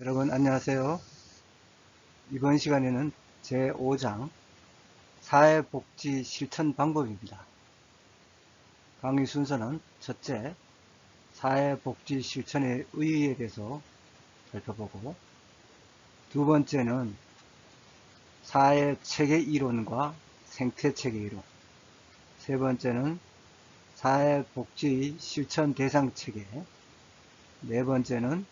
여러분 안녕하세요. 이번 시간에는 제5장 사회복지 실천 방법입니다. 강의 순서는 첫째, 사회복지 실천의 의의에 대해서 살펴보고, 두 번째는 사회체계 이론과 생태체계 이론, 세 번째는 사회복지 실천 대상 체계, 네 번째는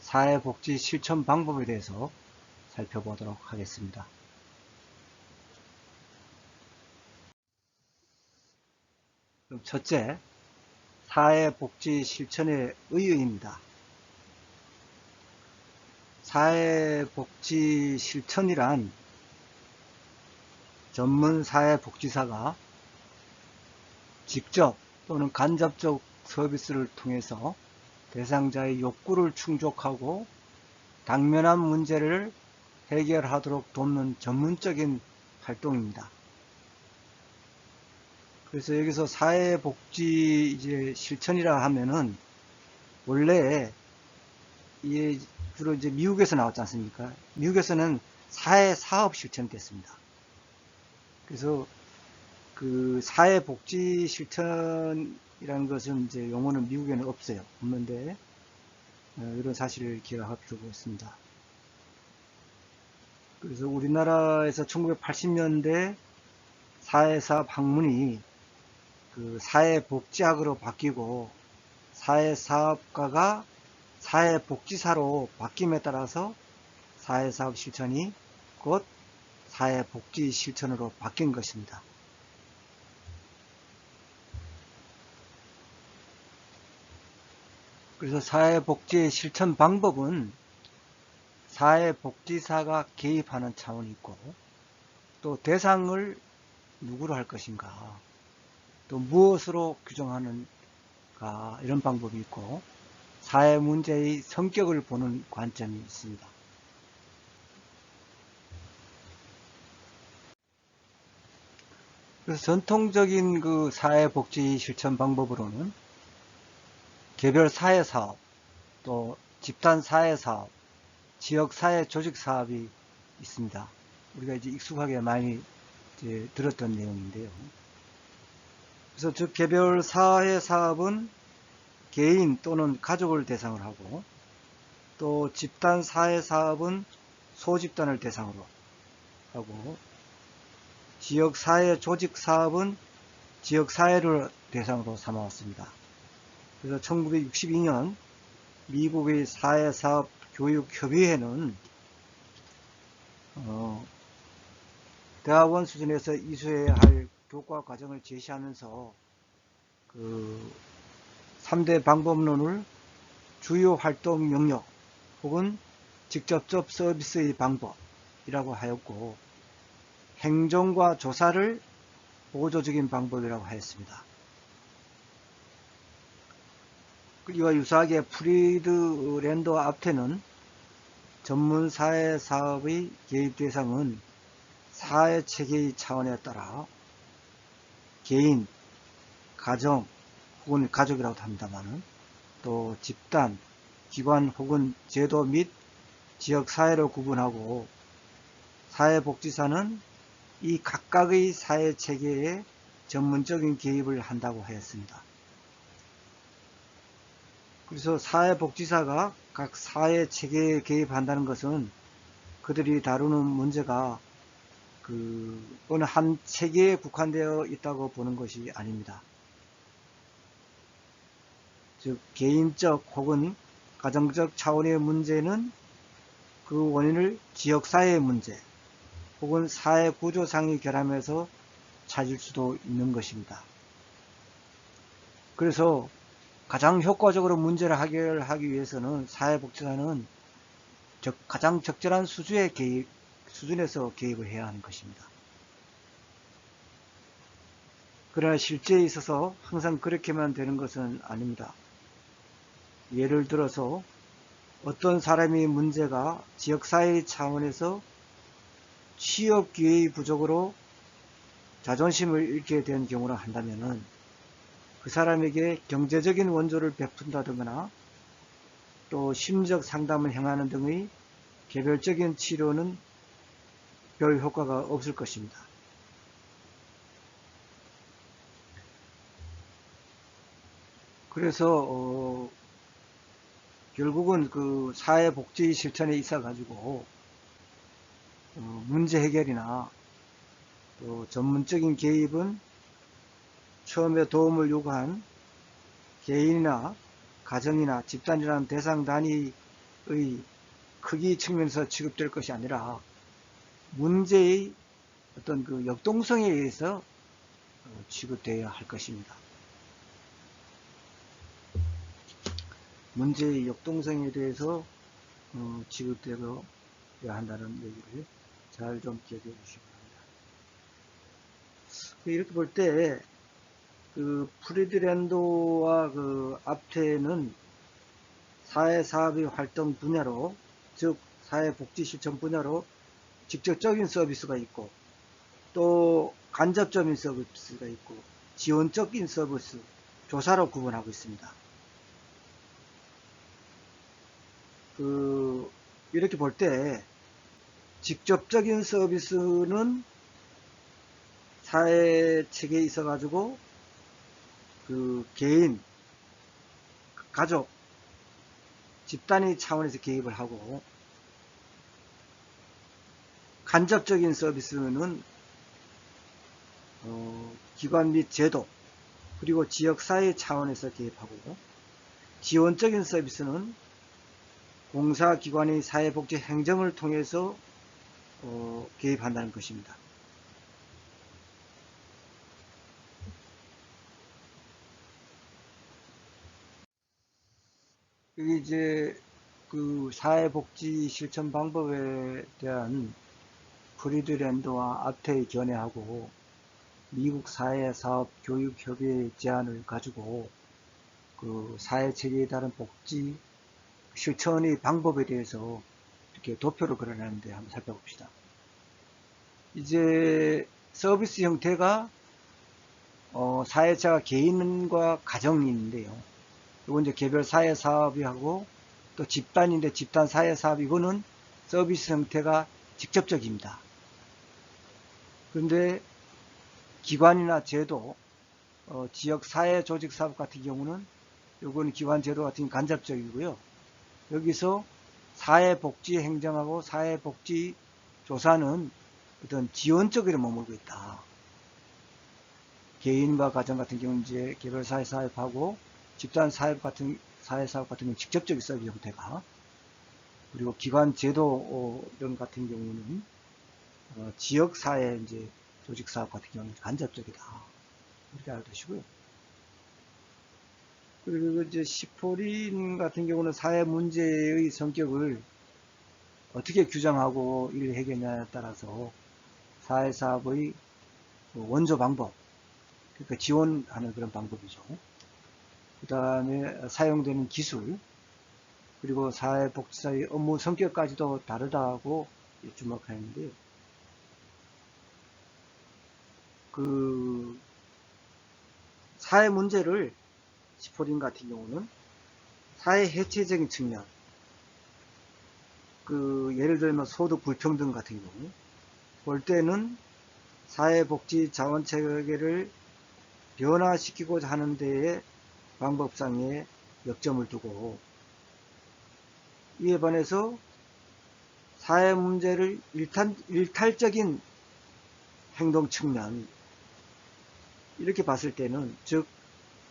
사회복지 실천 방법에 대해서 살펴보도록 하겠습니다. 그럼 첫째, 사회복지 실천의 의의입니다. 사회복지 실천이란 전문 사회복지사가 직접 또는 간접적 서비스를 통해서 대상자의 욕구를 충족하고 당면한 문제를 해결하도록 돕는 전문적인 활동입니다. 그래서 여기서 사회복지 실천이라 하면은 원래 주로 미국에서 나왔지 않습니까? 미국에서는 사회사업 실천이 됐습니다. 그래서 그 사회복지 실천이라는 것은 용어는 미국에는 없어요. 없는데 이런 사실을 기억하고 있습니다. 그래서 우리나라에서 1980년대 사회사업 학문이 그 사회복지학으로 바뀌고 사회사업가가 사회복지사로 바뀜에 따라서 사회사업 실천이 곧 사회복지 실천으로 바뀐 것입니다. 그래서 사회복지의 실천 방법은 사회복지사가 개입하는 차원이 있고, 또 대상을 누구로 할 것인가, 또 무엇으로 규정하는가, 이런 방법이 있고, 사회 문제의 성격을 보는 관점이 있습니다. 그래서 전통적인 그 사회복지 실천 방법으로는 개별 사회사업, 또 집단 사회사업, 지역사회 조직사업이 있습니다. 우리가 익숙하게 많이 들었던 내용인데요. 그래서 즉 개별 사회사업은 개인 또는 가족을 대상으로 하고, 또 집단 사회사업은 소집단을 대상으로 하고, 지역사회 조직사업은 지역사회를 대상으로 삼아왔습니다. 그래서 1962년 미국의 사회사업 교육협의회는 대학원 수준에서 이수해야 할 교과 과정을 제시하면서 그 3대 방법론을 주요 활동 영역 혹은 직접적 서비스의 방법이라고 하였고, 행정과 조사를 보조적인 방법이라고 하였습니다. 이와 유사하게 프리드 랜더 앞테는 전문 사회 사업의 개입 대상은 사회 체계의 차원에 따라 개인, 가정 혹은 가족이라고 합니다만은, 또 집단, 기관 혹은 제도 및 지역 사회로 구분하고, 사회복지사는 이 각각의 사회 체계에 전문적인 개입을 한다고 하였습니다. 그래서 사회복지사가 각 사회 체계에 개입한다는 것은 그들이 다루는 문제가 어느 한 체계에 국한되어 있다고 보는 것이 아닙니다. 즉 개인적 혹은 가정적 차원의 문제는 그 원인을 지역사회의 문제 혹은 사회구조상의 결함에서 찾을 수도 있는 것입니다. 그래서 가장 효과적으로 문제를 해결하기 위해서는 사회복지사는 가장 적절한 수준에서 개입을 해야 하는 것입니다. 그러나 실제에 있어서 항상 그렇게만 되는 것은 아닙니다. 예를 들어서 어떤 사람의 문제가 지역사회 차원에서 취업기회의 부족으로 자존심을 잃게 된 경우라 한다면은 그 사람에게 경제적인 원조를 베푼다거나 또 심리적 상담을 행하는 등의 개별적인 치료는 별 효과가 없을 것입니다. 그래서 결국은 그 사회복지 실천에 있어 가지고 문제 해결이나 또 전문적인 개입은 처음에 도움을 요구한 개인이나 가정이나 집단이라는 대상 단위의 크기 측면에서 취급될 것이 아니라 문제의 어떤 그 역동성에 의해서 취급되어야 할 것입니다. 문제의 역동성에 대해서 취급되어야 한다는 얘기를 잘 좀 기억해 주시기 바랍니다. 이렇게 볼 때 그 프리드랜도와 그 앞태는 사회사업의 활동 분야로, 즉 사회복지 실천 분야로 직접적인 서비스가 있고 또 간접적인 서비스가 있고 지원적인 서비스, 조사로 구분하고 있습니다. 이렇게 볼 때 직접적인 서비스는 사회 체계에 있어 가지고 그 개인, 가족, 집단의 차원에서 개입을 하고, 간접적인 서비스는 기관 및 제도 그리고 지역사회 차원에서 개입하고, 지원적인 서비스는 공사기관의 사회복지 행정을 통해서 개입한다는 것입니다. 여기 이제 그 사회복지 실천 방법에 대한 프리드랜드와 앞태의 견해하고 미국 사회사업교육협의회 제안을 가지고 그 사회체계에 따른 복지 실천의 방법에 대해서 이렇게 도표를 그려내는데 한번 살펴봅시다. 이제 서비스 형태가 사회자가 개인과 가정이 있는데요. 이건 이제 개별 사회 사업이 하고 또 집단인데 집단 사회 사업, 이거는 서비스 형태가 직접적입니다. 그런데 기관이나 제도, 지역 사회 조직 사업 같은 경우는 요거는 기관 제도 같은 간접적이고요. 여기서 사회복지 행정하고 사회복지 조사는 어떤 지원적으로 머물고 있다. 개인과 가정 같은 경우는 이제 개별 사회 사업하고 집단 사회 같은 경우는 직접적인 서비스 형태가, 그리고 기관 제도 이런 같은 경우는 지역 사회 이제 조직 사업 같은 경우는 간접적이다. 이렇게 알아두시고요. 그리고 이제 시포린 같은 경우는 사회 문제의 성격을 어떻게 규정하고 일 해결하냐에 따라서 사회 사업의 원조 방법, 그러니까 지원하는 그런 방법이죠. 그 다음에 사용되는 기술, 그리고 사회복지사의 업무 성격까지도 다르다고 주목하는데요. 그 사회 문제를 시포린 같은 경우는 사회 해체적인 측면, 그 예를 들면 소득 불평등 같은 경우 볼 때는 사회복지 자원 체계를 변화시키고자 하는 데에 방법상의 역점을 두고, 이에 반해서 사회 문제를 일탈적인 행동 측면, 이렇게 봤을 때는, 즉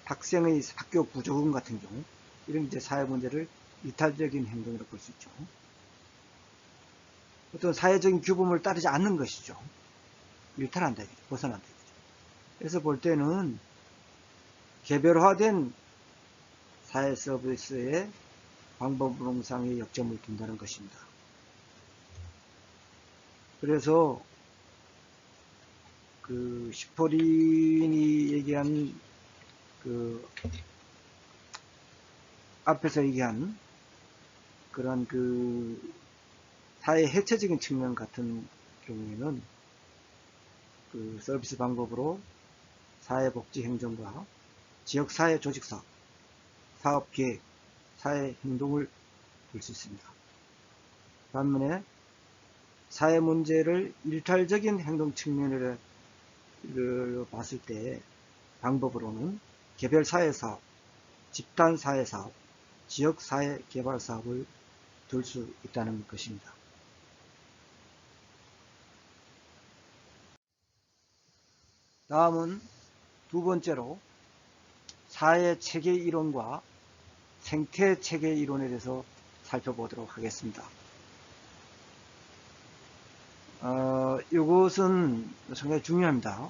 학생의 학교 부조금 같은 경우, 이런 이제 사회 문제를 일탈적인 행동이라고 볼 수 있죠. 어떤 사회적인 규범을 따르지 않는 것이죠. 일탈한다, 벗어난다. 그래서 볼 때는 개별화된 사회 서비스의 방법론상의 역점을 둔다는 것입니다. 그래서 그 시포린이 얘기한 그 앞에서 얘기한 그런 그 사회 해체적인 측면 같은 경우에는 그 서비스 방법으로 사회복지 행정과 지역사회 조직사업, 사업계획, 사회 행동을 볼 수 있습니다. 반면에 사회 문제를 일탈적인 행동 측면으로 봤을 때 방법으로는 개별 사회 사업, 집단 사회 사업, 지역 사회 개발 사업을 둘 수 있다는 것입니다. 다음은 두 번째로 사회 체계 이론과 생태 체계 이론에 대해서 살펴보도록 하겠습니다. 이것은 상당히 중요합니다.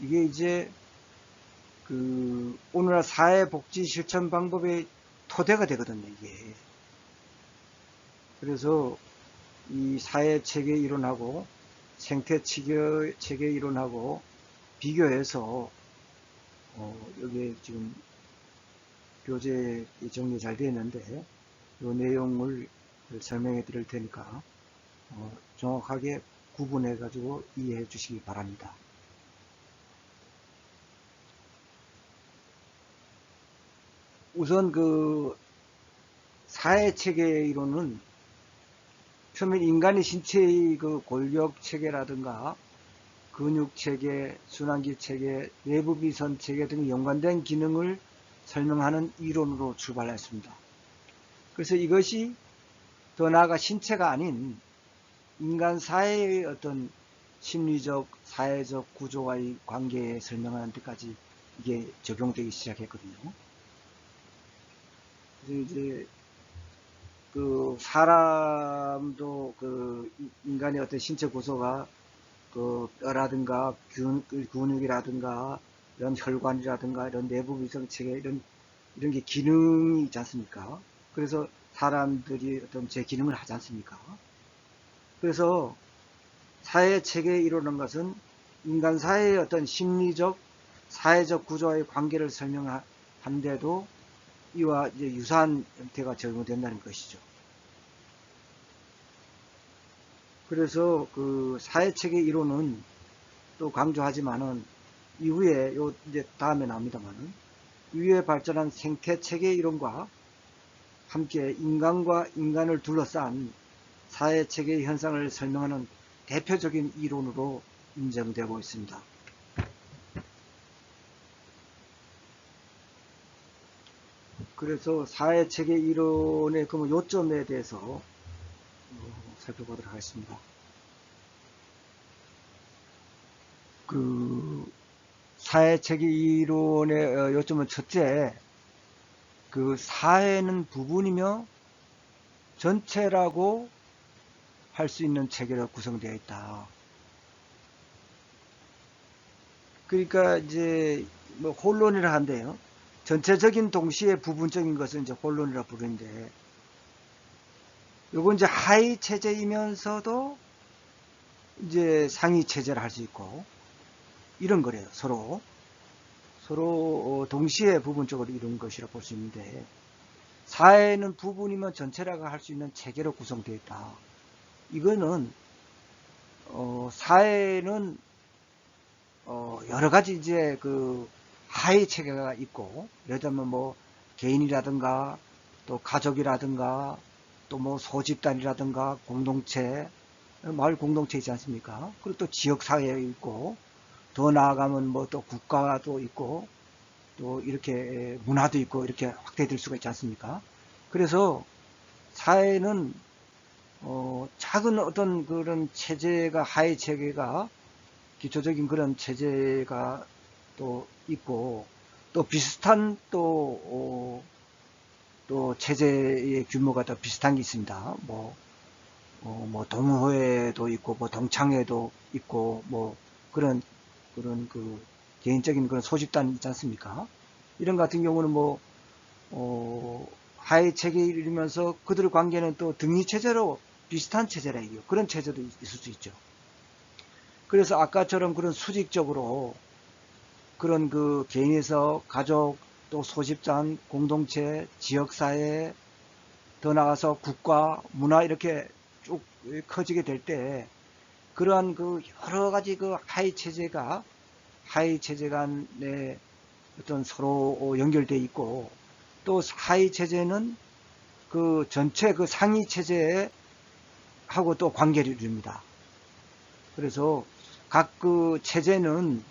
이게 이제 오늘날 사회복지 실천 방법의 토대가 되거든요, 이게. 그래서 이 사회 체계 이론하고 생태 체계 이론하고 비교해서 여기에 지금 교재에 정리 잘 되어 있는데 이 내용을 설명해 드릴 테니까 정확하게 구분해 가지고 이해해 주시기 바랍니다. 우선 사회체계 이론은 처음에 인간의 신체의 골격체계라든가 근육체계, 순환기체계, 내부비선체계 등 연관된 기능을 설명하는 이론으로 출발했습니다. 그래서 이것이 더 나아가 신체가 아닌 인간 사회의 어떤 심리적, 사회적 구조와의 관계에 설명하는 데까지 이게 적용되기 시작했거든요. 그래서 이제 사람도 인간의 어떤 신체 구조가 뼈라든가 근육이라든가 이런 혈관이라든가 이런 내부 위성체계 이런 게 기능이 있지 않습니까? 그래서 사람들이 어떤 제 기능을 하지 않습니까? 그래서 사회 체계 이론은 것은 인간 사회의 어떤 심리적, 사회적 구조와의 관계를 설명하는데도 이와 이제 유사한 형태가 적용된다는 것이죠. 그래서 사회 체계 이론은 또 강조하지만은 이후에 이제 다음에 나옵니다만은 이후에 발전한 생태 체계 이론과 함께 인간과 인간을 둘러싼 사회 체계 현상을 설명하는 대표적인 이론으로 인정되고 있습니다. 그래서 사회 체계 이론의 요점에 대해서 살펴보도록 하겠습니다. 사회 체계 이론의 요점은 첫째, 사회는 부분이며 전체라고 할 수 있는 체계로 구성되어 있다. 그러니까 이제 혼론이라 한데요. 전체적인 동시에 부분적인 것은 이제 혼론이라 부르는데, 요건 이제 하위 체제이면서도 이제 상위 체제를 할 수 있고 이런 거래요. 서로 동시에 부분적으로 이룬 것이라 볼 수 있는데, 사회는 부분이면 전체라고 할 수 있는 체계로 구성되어 있다. 이거는 사회는 여러 가지 이제 하위 체계가 있고, 예를 들면 개인이라든가 또 가족이라든가 또 소집단이라든가 공동체, 마을 공동체 있지 않습니까? 그리고 또 지역 사회에 있고, 더 나아가면 또 국가도 있고, 또 이렇게 문화도 있고, 이렇게 확대될 수가 있지 않습니까? 그래서 사회는 작은 어떤 그런 체제가, 하위 체계가, 기초적인 그런 체제가 또 있고, 또 비슷한 또 체제의 규모가 더 비슷한 게 있습니다. 동호회도 있고, 동창회도 있고, 그런 개인적인 그런 소집단이 있지 않습니까? 이런 같은 경우는 하위 체계이면서 그들의 관계는 또 등위체제로 비슷한 체제라 이겨. 그런 체제도 있을 수 있죠. 그래서 아까처럼 그런 수직적으로 그런 개인에서 가족, 또 소집단, 공동체, 지역사회, 더 나아가서 국가, 문화 이렇게 쭉 커지게 될 때 그러한 여러 가지 하위 체제 간에 어떤 서로 연결되어 있고, 또 하위 체제는 그 전체 그 상위 체제하고 또 관계를 이룹니다. 그래서 각 그 체제는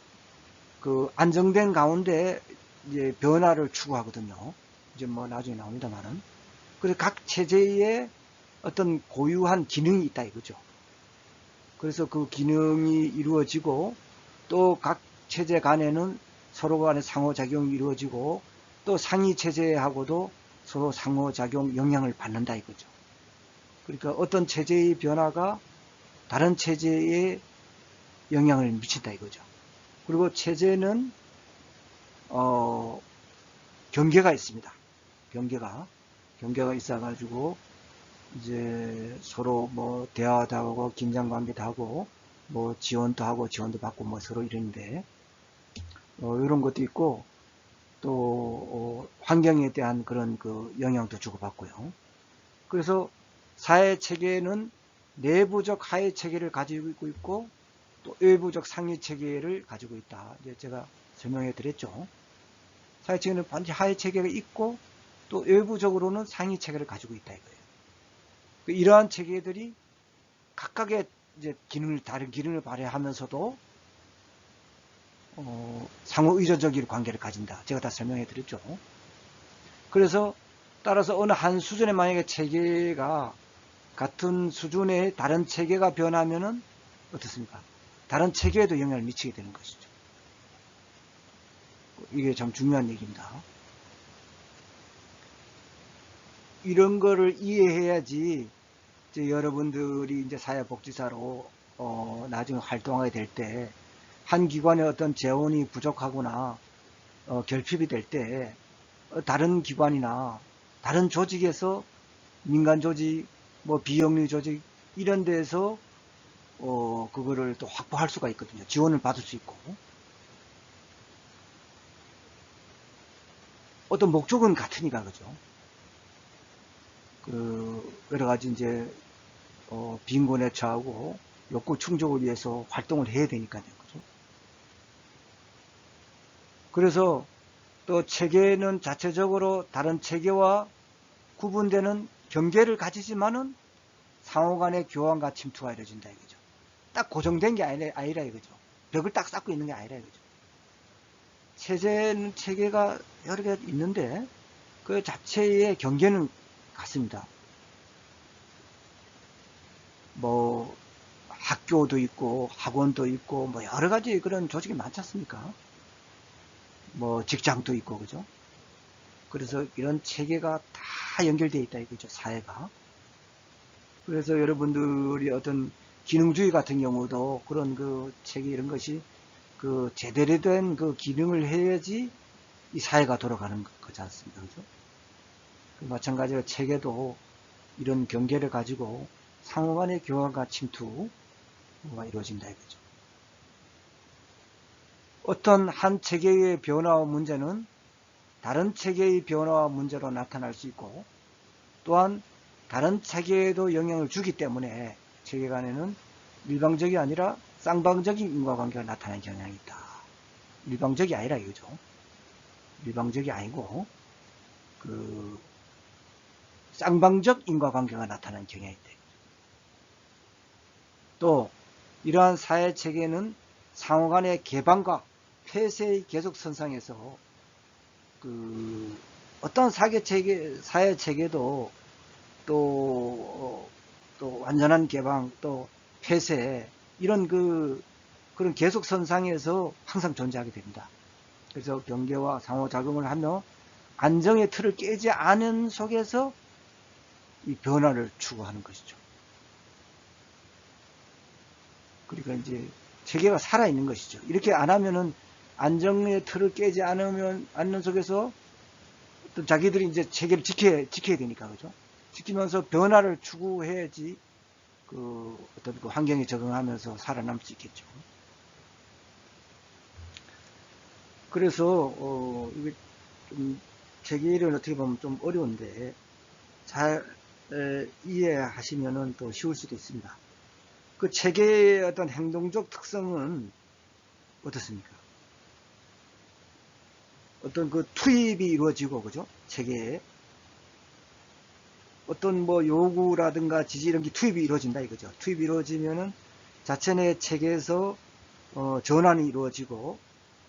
그 안정된 가운데 이제 변화를 추구하거든요. 이제 뭐 나중에 나옵니다만은. 그래서 각 체제에 어떤 고유한 기능이 있다 이거죠. 그래서 그 기능이 이루어지고 또 각 체제 간에는 서로 간의 상호작용이 이루어지고 또 상위 체제하고도 서로 상호작용 영향을 받는다 이거죠. 그러니까 어떤 체제의 변화가 다른 체제에 영향을 미친다 이거죠. 그리고 체제는 경계가 있습니다. 경계가 있어가지고 이제 서로 뭐 대화도 하고 긴장 관계도 하고 뭐 지원도 하고 지원도 받고 뭐 서로 이러는데 이런 것도 있고 또 환경에 대한 그런 그 영향도 주고받고요. 그래서 사회 체계는 내부적 하위 체계를 가지고 있고 또 외부적 상위 체계를 가지고 있다. 이제 제가 설명해 드렸죠. 사회 체계는 반드시 하위 체계가 있고 또 외부적으로는 상위 체계를 가지고 있다 이거예요. 이러한 체계들이 각각의 이제 다른 기능을 발휘하면서도 상호 의존적인 관계를 가진다. 제가 다 설명해 드렸죠. 그래서 따라서 어느 한 수준에 만약에 체계가 같은 수준의 다른 체계가 변하면은 어떻습니까? 다른 체계에도 영향을 미치게 되는 것이죠. 이게 참 중요한 얘기입니다. 이런 거를 이해해야지 이제 여러분들이 이제 사회복지사로 나중에 활동하게 될 때 한 기관의 어떤 재원이 부족하거나 결핍이 될 때 다른 기관이나 다른 조직에서 민간 조직, 뭐 비영리 조직 이런 데서 그거를 또 확보할 수가 있거든요. 지원을 받을 수 있고 어떤 목적은 같으니까 그죠. 그 여러 가지 이제 빈곤에 처하고 욕구 충족을 위해서 활동을 해야 되니까요. 그죠? 그래서 또 체계는 자체적으로 다른 체계와 구분되는 경계를 가지지만은 상호 간의 교환과 침투가 이루어진다 이거죠. 딱 고정된 게 아니라 이거죠. 벽을 딱 쌓고 있는 게 아니라 이거죠. 체계가 여러 개 있는데 그 자체의 경계는 같습니다. 뭐 학교도 있고 학원도 있고 뭐 여러 가지 그런 조직이 많지 않습니까? 뭐 직장도 있고 그죠? 그래서 이런 체계가 다 연결되어 있다 이거죠. 사회가. 그래서 여러분들이 어떤 기능주의 같은 경우도 그런 그 체계 이런 것이 그 제대로 된 그 기능을 해야지 이 사회가 돌아가는 거지 않습니까? 그죠? 마찬가지로 체계도 이런 경계를 가지고 상호 간의 교환과 침투가 이루어진다 이거죠. 어떤 한 체계의 변화와 문제는 다른 체계의 변화와 문제로 나타날 수 있고 또한 다른 체계에도 영향을 주기 때문에 체계 간에는 일방적이 아니라 쌍방적인 인과관계가 나타나는 경향이 있다. 일방적이 아니라 이거죠. 일방적이 아니고 그 쌍방적 인과관계가 나타나는 경향이 있다. 또 이러한 사회 체계는 상호 간의 개방과 폐쇄의 계속 선상에서 그 어떤 사회 체계도 또 완전한 개방 또 폐쇄 이런 그런 계속 선상에서 항상 존재하게 됩니다. 그래서 경계와 상호작용을 하며 안정의 틀을 깨지 않은 속에서 이 변화를 추구하는 것이죠. 그러니까 이제 체계가 살아있는 것이죠. 이렇게 안 하면은 안정의 틀을 깨지 않는 속에서 또 자기들이 이제 체계를 지켜야 되니까, 그죠? 지키면서 변화를 추구해야지 어떤 그 환경에 적응하면서 살아남을 수 있겠죠. 그래서, 이게 좀 체계를 어떻게 보면 좀 어려운데, 잘 이해하시면은 또 쉬울 수도 있습니다. 그 체계의 어떤 행동적 특성은 어떻습니까? 어떤 그 투입이 이루어지고, 그죠? 체계에. 어떤 뭐 요구라든가 지지 이런 게 투입이 이루어진다 이거죠. 투입이 이루어지면은 자체 내 체계에서 전환이 이루어지고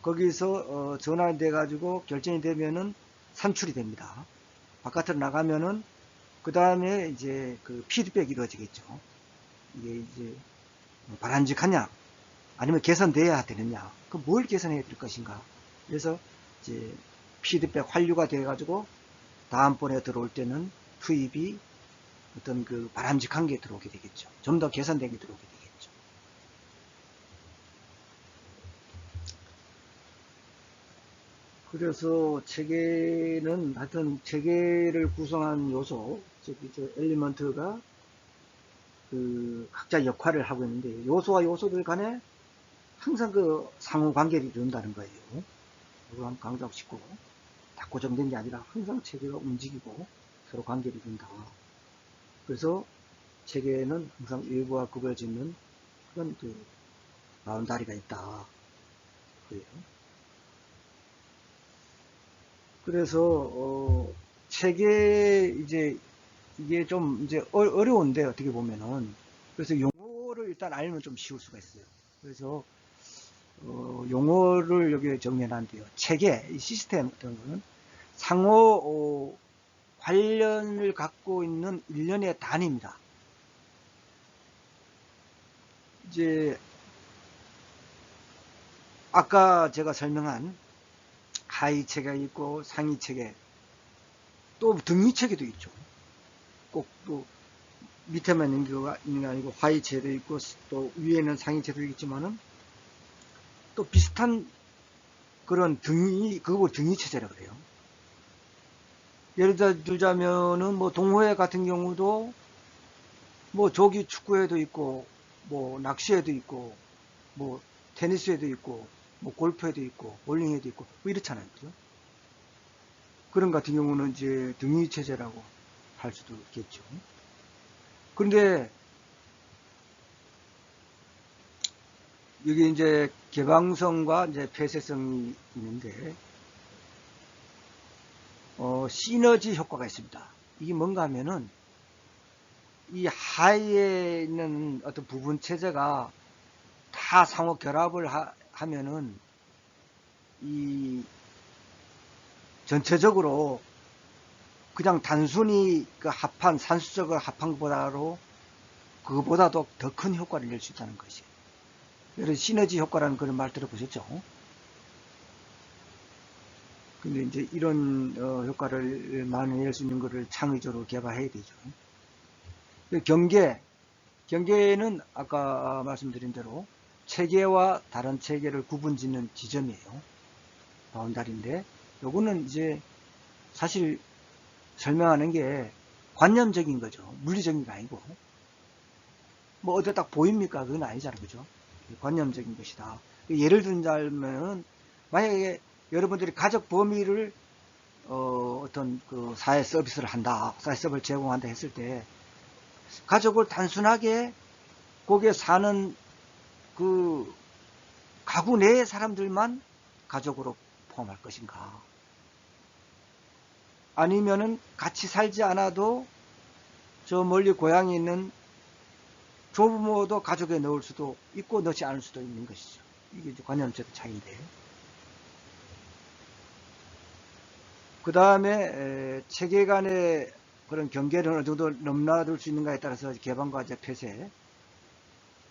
거기서 전환이 돼 가지고 결정이 되면은 산출이 됩니다. 바깥으로 나가면은 그 다음에 이제 그 피드백이 이루어지겠죠. 이게 이제 바람직하냐 아니면 개선돼야 되느냐, 그 뭘 개선해야 될 것인가. 그래서 이제 피드백 환류가 돼 가지고 다음번에 들어올 때는 투입이 어떤 그 바람직한 게 들어오게 되겠죠. 좀 더 개선된 게 들어오게 되겠죠. 그래서 체계는 하여튼 체계를 구성하는 요소, 즉 이제 엘리먼트가 그 각자 역할을 하고 있는데 요소와 요소들 간에 항상 그 상호 관계를 이룬다는 거예요. 이거 한번 강조하고 싶고, 다 고정된 게 아니라 항상 체계가 움직이고 서로 관계를 이룬다. 그래서 체계에는 항상 일부와 구별짓는 그런 그 바운다리가 있다. 그래요. 그래서 체계 이제 이게 좀 이제 어려운데 어떻게 보면은, 그래서 용어를 일단 알면 좀 쉬울 수가 있어요. 그래서 용어를 여기에 정리해놨는데요. 체계, 이 시스템 같은 거는 상호 관련을 갖고 있는 일련의 단위입니다. 이제 아까 제가 설명한 하위 체계가 있고 상위 체계, 또 등위 체계도 있죠. 꼭 또 밑에만 있는 게 아니고 하위 체계도 있고 또 위에는 상위 체계도 있지만은 또 비슷한 그런 등위, 그걸 등위 체제라 그래요. 예를 들자면은 뭐 동호회 같은 경우도 뭐 조기 축구회도 있고 뭐 낚시회도 있고 뭐 테니스회도 있고 뭐 골프회도 있고 볼링회도 있고 뭐 이렇잖아요. 그죠? 그런 같은 경우는 이제 등위 체제라고 할 수도 있겠죠. 그런데 여기 이제 개방성과 이제 폐쇄성이 있는데 시너지 효과가 있습니다. 이게 뭔가 하면은 이 하위에 있는 어떤 부분 체제가 다 상호 결합을 하면은 이 전체적으로 그냥 단순히 그 합한 산수적으로 합한 것보다로 그거보다도 더 큰 효과를 낼 수 있다는 것이에요. 그래서 시너지 효과라는 그런 말 들어보셨죠? 근데 이제 이런 효과를 많이 낼 수 있는 것을 창의적으로 개발해야 되죠. 경계는 아까 말씀드린 대로 체계와 다른 체계를 구분짓는 지점이에요. 바운다리인데 요거는 이제 사실 설명하는 게 관념적인 거죠. 물리적인 게 아니고. 뭐 어디 딱 보입니까? 그건 아니잖아요. 그죠? 관념적인 것이다. 예를 들자면 만약에 여러분들이 가족 범위를 어떤 그 사회 서비스를 한다, 사회 서비스를 제공한다 했을 때 가족을 단순하게 거기에 사는 그 가구 내의 사람들만 가족으로 포함할 것인가? 아니면은 같이 살지 않아도 저 멀리 고향에 있는 조부모도 가족에 넣을 수도 있고 넣지 않을 수도 있는 것이죠. 이게 이제 관념적 차이인데. 그 다음에 체계 간의 그런 경계를 어느 정도 넘나들 수 있는가에 따라서 개방과 폐쇄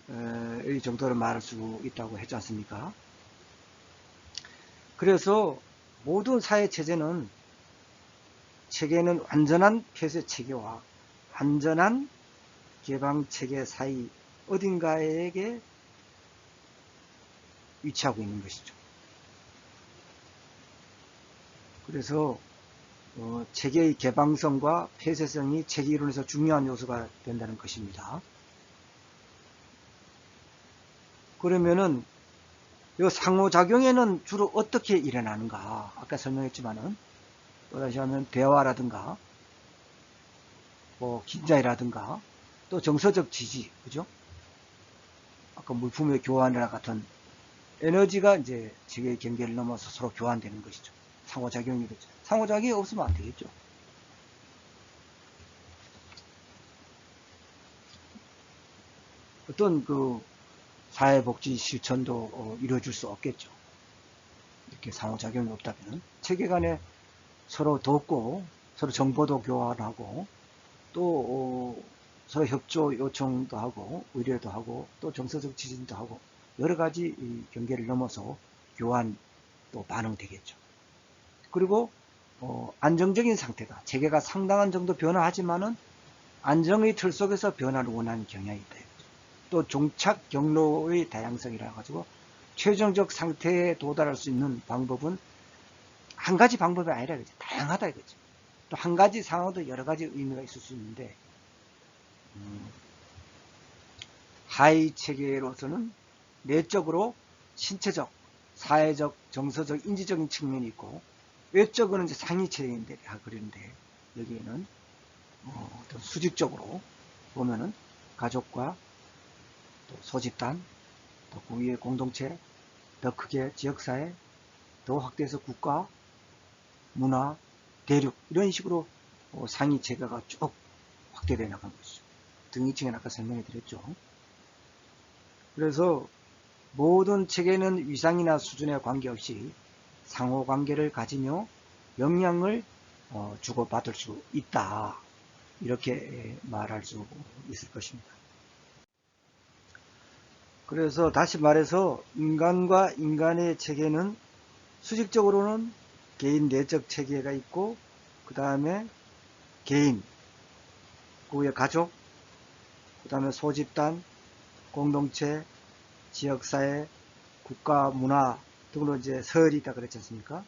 이 정도를 말할 수 있다고 했지 않습니까? 그래서 모든 사회 체제는 체계는 완전한 폐쇄 체계와 완전한 개방 체계 사이 어딘가에게 위치하고 있는 것이죠. 그래서 체계의 개방성과 폐쇄성이 체계 이론에서 중요한 요소가 된다는 것입니다. 그러면은 이 상호작용에는 주로 어떻게 일어나는가? 아까 설명했지만은 또다시 하면 대화라든가 뭐 긴장이라든가 또 정서적 지지, 그죠? 아까 물품의 교환이나 같은 에너지가 이제 체계의 경계를 넘어서 서로 교환되는 것이죠. 상호작용이겠죠. 상호작용이 없으면 안 되겠죠. 어떤 그 사회복지 실천도 이루어질 수 없겠죠. 이렇게 상호작용이 없다면 체계 간에 서로 돕고 서로 정보도 교환하고 또 서로 협조 요청도 하고 의뢰도 하고 또 정서적 지진도 하고 여러 가지 경계를 넘어서 교환 또 반응되겠죠. 그리고 안정적인 상태다. 체계가 상당한 정도 변화하지만은 안정의 틀 속에서 변화를 원하는 경향이 있다. 또 종착 경로의 다양성이라 가지고 최종적 상태에 도달할 수 있는 방법은 한 가지 방법이 아니라 그죠. 다양하다 이거죠. 또 한 가지 상황도 여러 가지 의미가 있을 수 있는데 하위 체계로서는 내적으로 신체적, 사회적, 정서적, 인지적인 측면이 있고 외적으로는 이제 상위 체계인데 그런데 여기에는 어떤 수직적으로 보면은 가족과 또 소집단, 또 그 위에 공동체, 더 크게 지역사회, 더 확대해서 국가, 문화, 대륙 이런 식으로 상위 체계가 쭉 확대되어 나간 것이죠. 등위층에 아까 설명해 드렸죠. 그래서 모든 체계는 위상이나 수준에 관계없이 상호관계를 가지며 영향을 주고받을 수 있다. 이렇게 말할 수 있을 것입니다. 그래서 다시 말해서 인간과 인간의 체계는 수직적으로는 개인 내적 체계가 있고 그 다음에 개인, 그 후에 가족, 그 다음에 소집단, 공동체, 지역사회, 국가, 문화 등으로 이제 서열이 있다 그랬지 않습니까?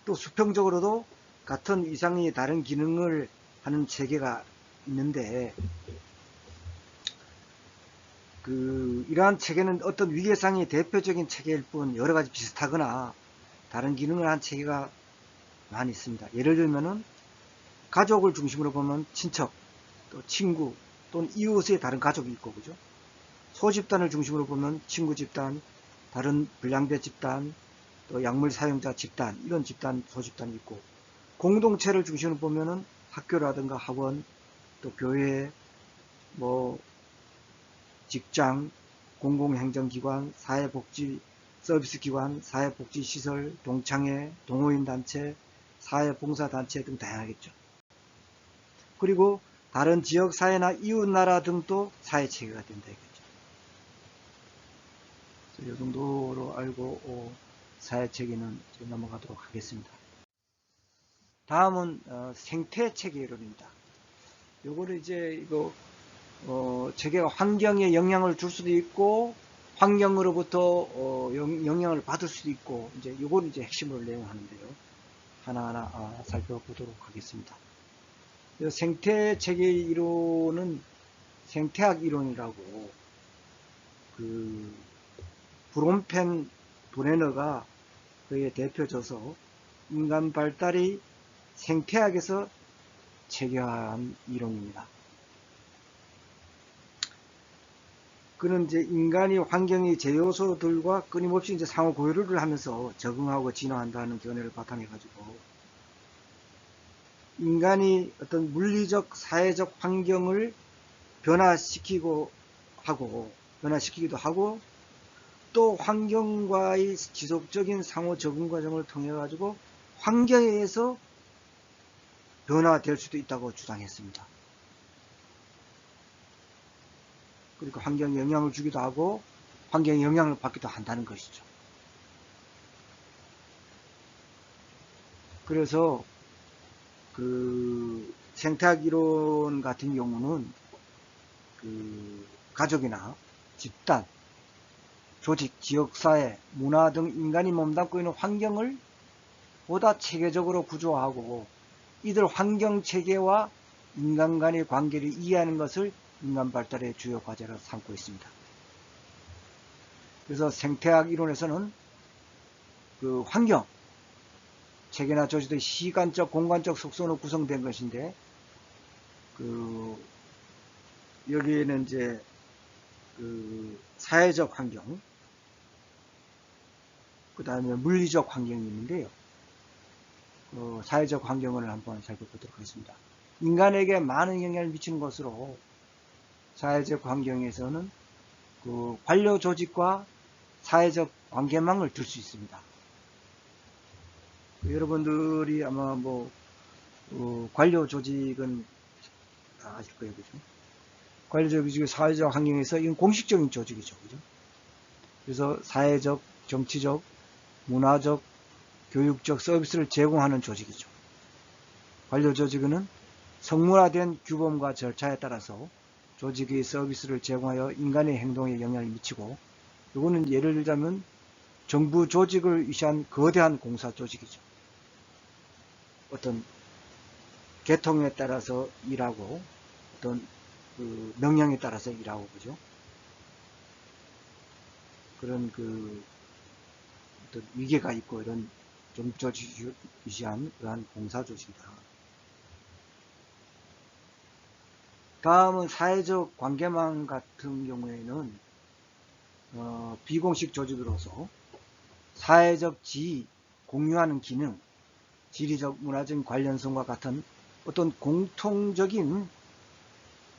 또 수평적으로도 같은 이상의 다른 기능을 하는 체계가 있는데 이러한 체계는 어떤 위계상의 대표적인 체계일 뿐 여러 가지 비슷하거나 다른 기능을 한 체계가 많이 있습니다. 예를 들면은 가족을 중심으로 보면 친척, 또 친구, 또는 이웃의 다른 가족이 있고, 그죠? 소집단을 중심으로 보면 친구 집단, 다른 불량배 집단, 또 약물 사용자 집단, 이런 집단, 소집단이 있고, 공동체를 중심으로 보면은 학교라든가 학원, 또 교회, 뭐, 직장, 공공행정기관, 사회복지 서비스기관, 사회복지시설, 동창회, 동호인단체, 사회봉사단체 등 다양하겠죠. 그리고 다른 지역사회나 이웃나라 등도 사회체계가 된다 이거죠. 이 정도로 알고 사회체계는 넘어가도록 하겠습니다. 다음은 생태체계론입니다. 요거를 이제 체계가 환경에 영향을 줄 수도 있고 환경으로부터 영향을 받을 수도 있고 이제 요거를 이제 핵심으로 내용하는데요. 하나하나 살펴보도록 하겠습니다. 생태체계 이론은 생태학 이론이라고 브롬펜 브레너가 그의 대표져서 인간 발달이 생태학에서 체계화한 이론입니다. 그는 이제 인간이 환경의 제요소들과 끊임없이 이제 상호 고유를 하면서 적응하고 진화한다는 견해를 바탕해 가지고 인간이 어떤 물리적 사회적 환경을 변화시키기도 하고 또 환경과의 지속적인 상호 적응 과정을 통해 가지고 환경에 의해서 변화될 수도 있다고 주장했습니다. 그러니까 환경에 영향을 주기도 하고 환경에 영향을 받기도 한다는 것이죠. 그래서 생태학 이론 같은 경우는 가족이나 집단, 조직, 지역사회, 문화 등 인간이 몸담고 있는 환경을 보다 체계적으로 구조하고 이들 환경체계와 인간 간의 관계를 이해하는 것을 인간 발달의 주요 과제로 삼고 있습니다. 그래서 생태학 이론에서는 환경, 체계나 조직의 시간적, 공간적 속성으로 구성된 것인데 여기에는 이제 사회적 환경, 그 다음에 물리적 환경이 있는데요. 사회적 환경을 한번 살펴보도록 하겠습니다. 인간에게 많은 영향을 미치는 것으로 사회적 환경에서는 그 관료 조직과 사회적 관계망을 들 수 있습니다. 여러분들이 아마 뭐 관료 조직은 다 아실 거예요, 그죠? 관료 조직의 사회적 환경에서 이건 공식적인 조직이죠, 그죠? 그래서 사회적, 정치적, 문화적, 교육적 서비스를 제공하는 조직이죠. 관료 조직은 성문화된 규범과 절차에 따라서 조직의 서비스를 제공하여 인간의 행동에 영향을 미치고, 이거는 예를 들자면 정부 조직을 위시한 거대한 공사 조직이죠. 어떤 계통에 따라서 일하고 어떤 그 명령에 따라서 일하고, 그죠? 그런 그 어떤 위계가 있고 이런 정부 조직을 위시한 그러한 공사 조직이다. 다음은 사회적 관계망 같은 경우에는 비공식 조직으로서 사회적 지위, 공유하는 기능, 지리적, 문화적인 관련성과 같은 어떤 공통적인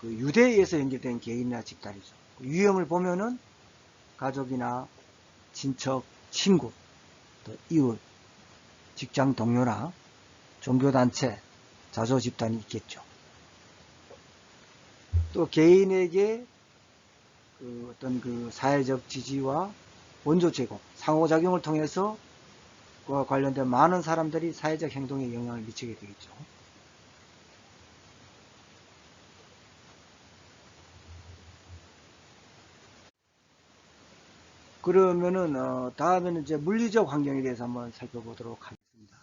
그 유대에 의해서 연결된 개인이나 집단이죠. 유형을 보면은 가족이나 친척, 친구, 또 이웃, 직장 동료나 종교단체, 자조 집단이 있겠죠. 또 개인에게 그 어떤 그 사회적 지지와 원조 제공, 상호작용을 통해서 그와 관련된 많은 사람들이 사회적 행동에 영향을 미치게 되겠죠. 그러면은 다음에는 이제 물리적 환경에 대해서 한번 살펴보도록 하겠습니다.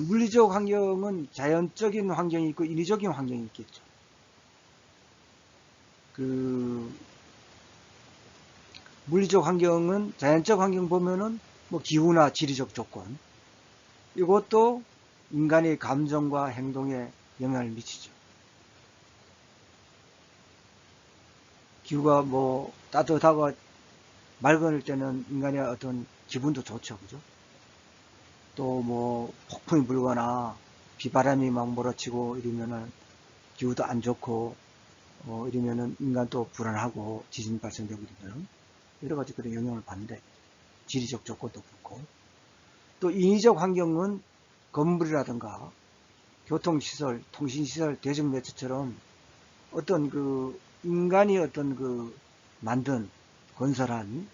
물리적 환경은 자연적인 환경이 있고 인위적인 환경이 있겠죠. 그 물리적 환경은 자연적 환경 보면은 뭐 기후나 지리적 조건, 이것도 인간의 감정과 행동에 영향을 미치죠. 기후가 뭐 따뜻하고 맑을 때는 인간의 어떤 기분도 좋죠, 그죠? 또 뭐 폭풍이 불거나 비바람이 막 몰아치고 이러면은 기후도 안 좋고 이러면은 인간도 불안하고 지진 발생되고 이러면 여러 가지 그런 영향을 받는데, 지리적 조건도 그렇고, 또 인위적 환경은 건물이라든가 교통시설, 통신시설, 대중매체처럼 어떤 그 인간이 어떤 그 만든 건설한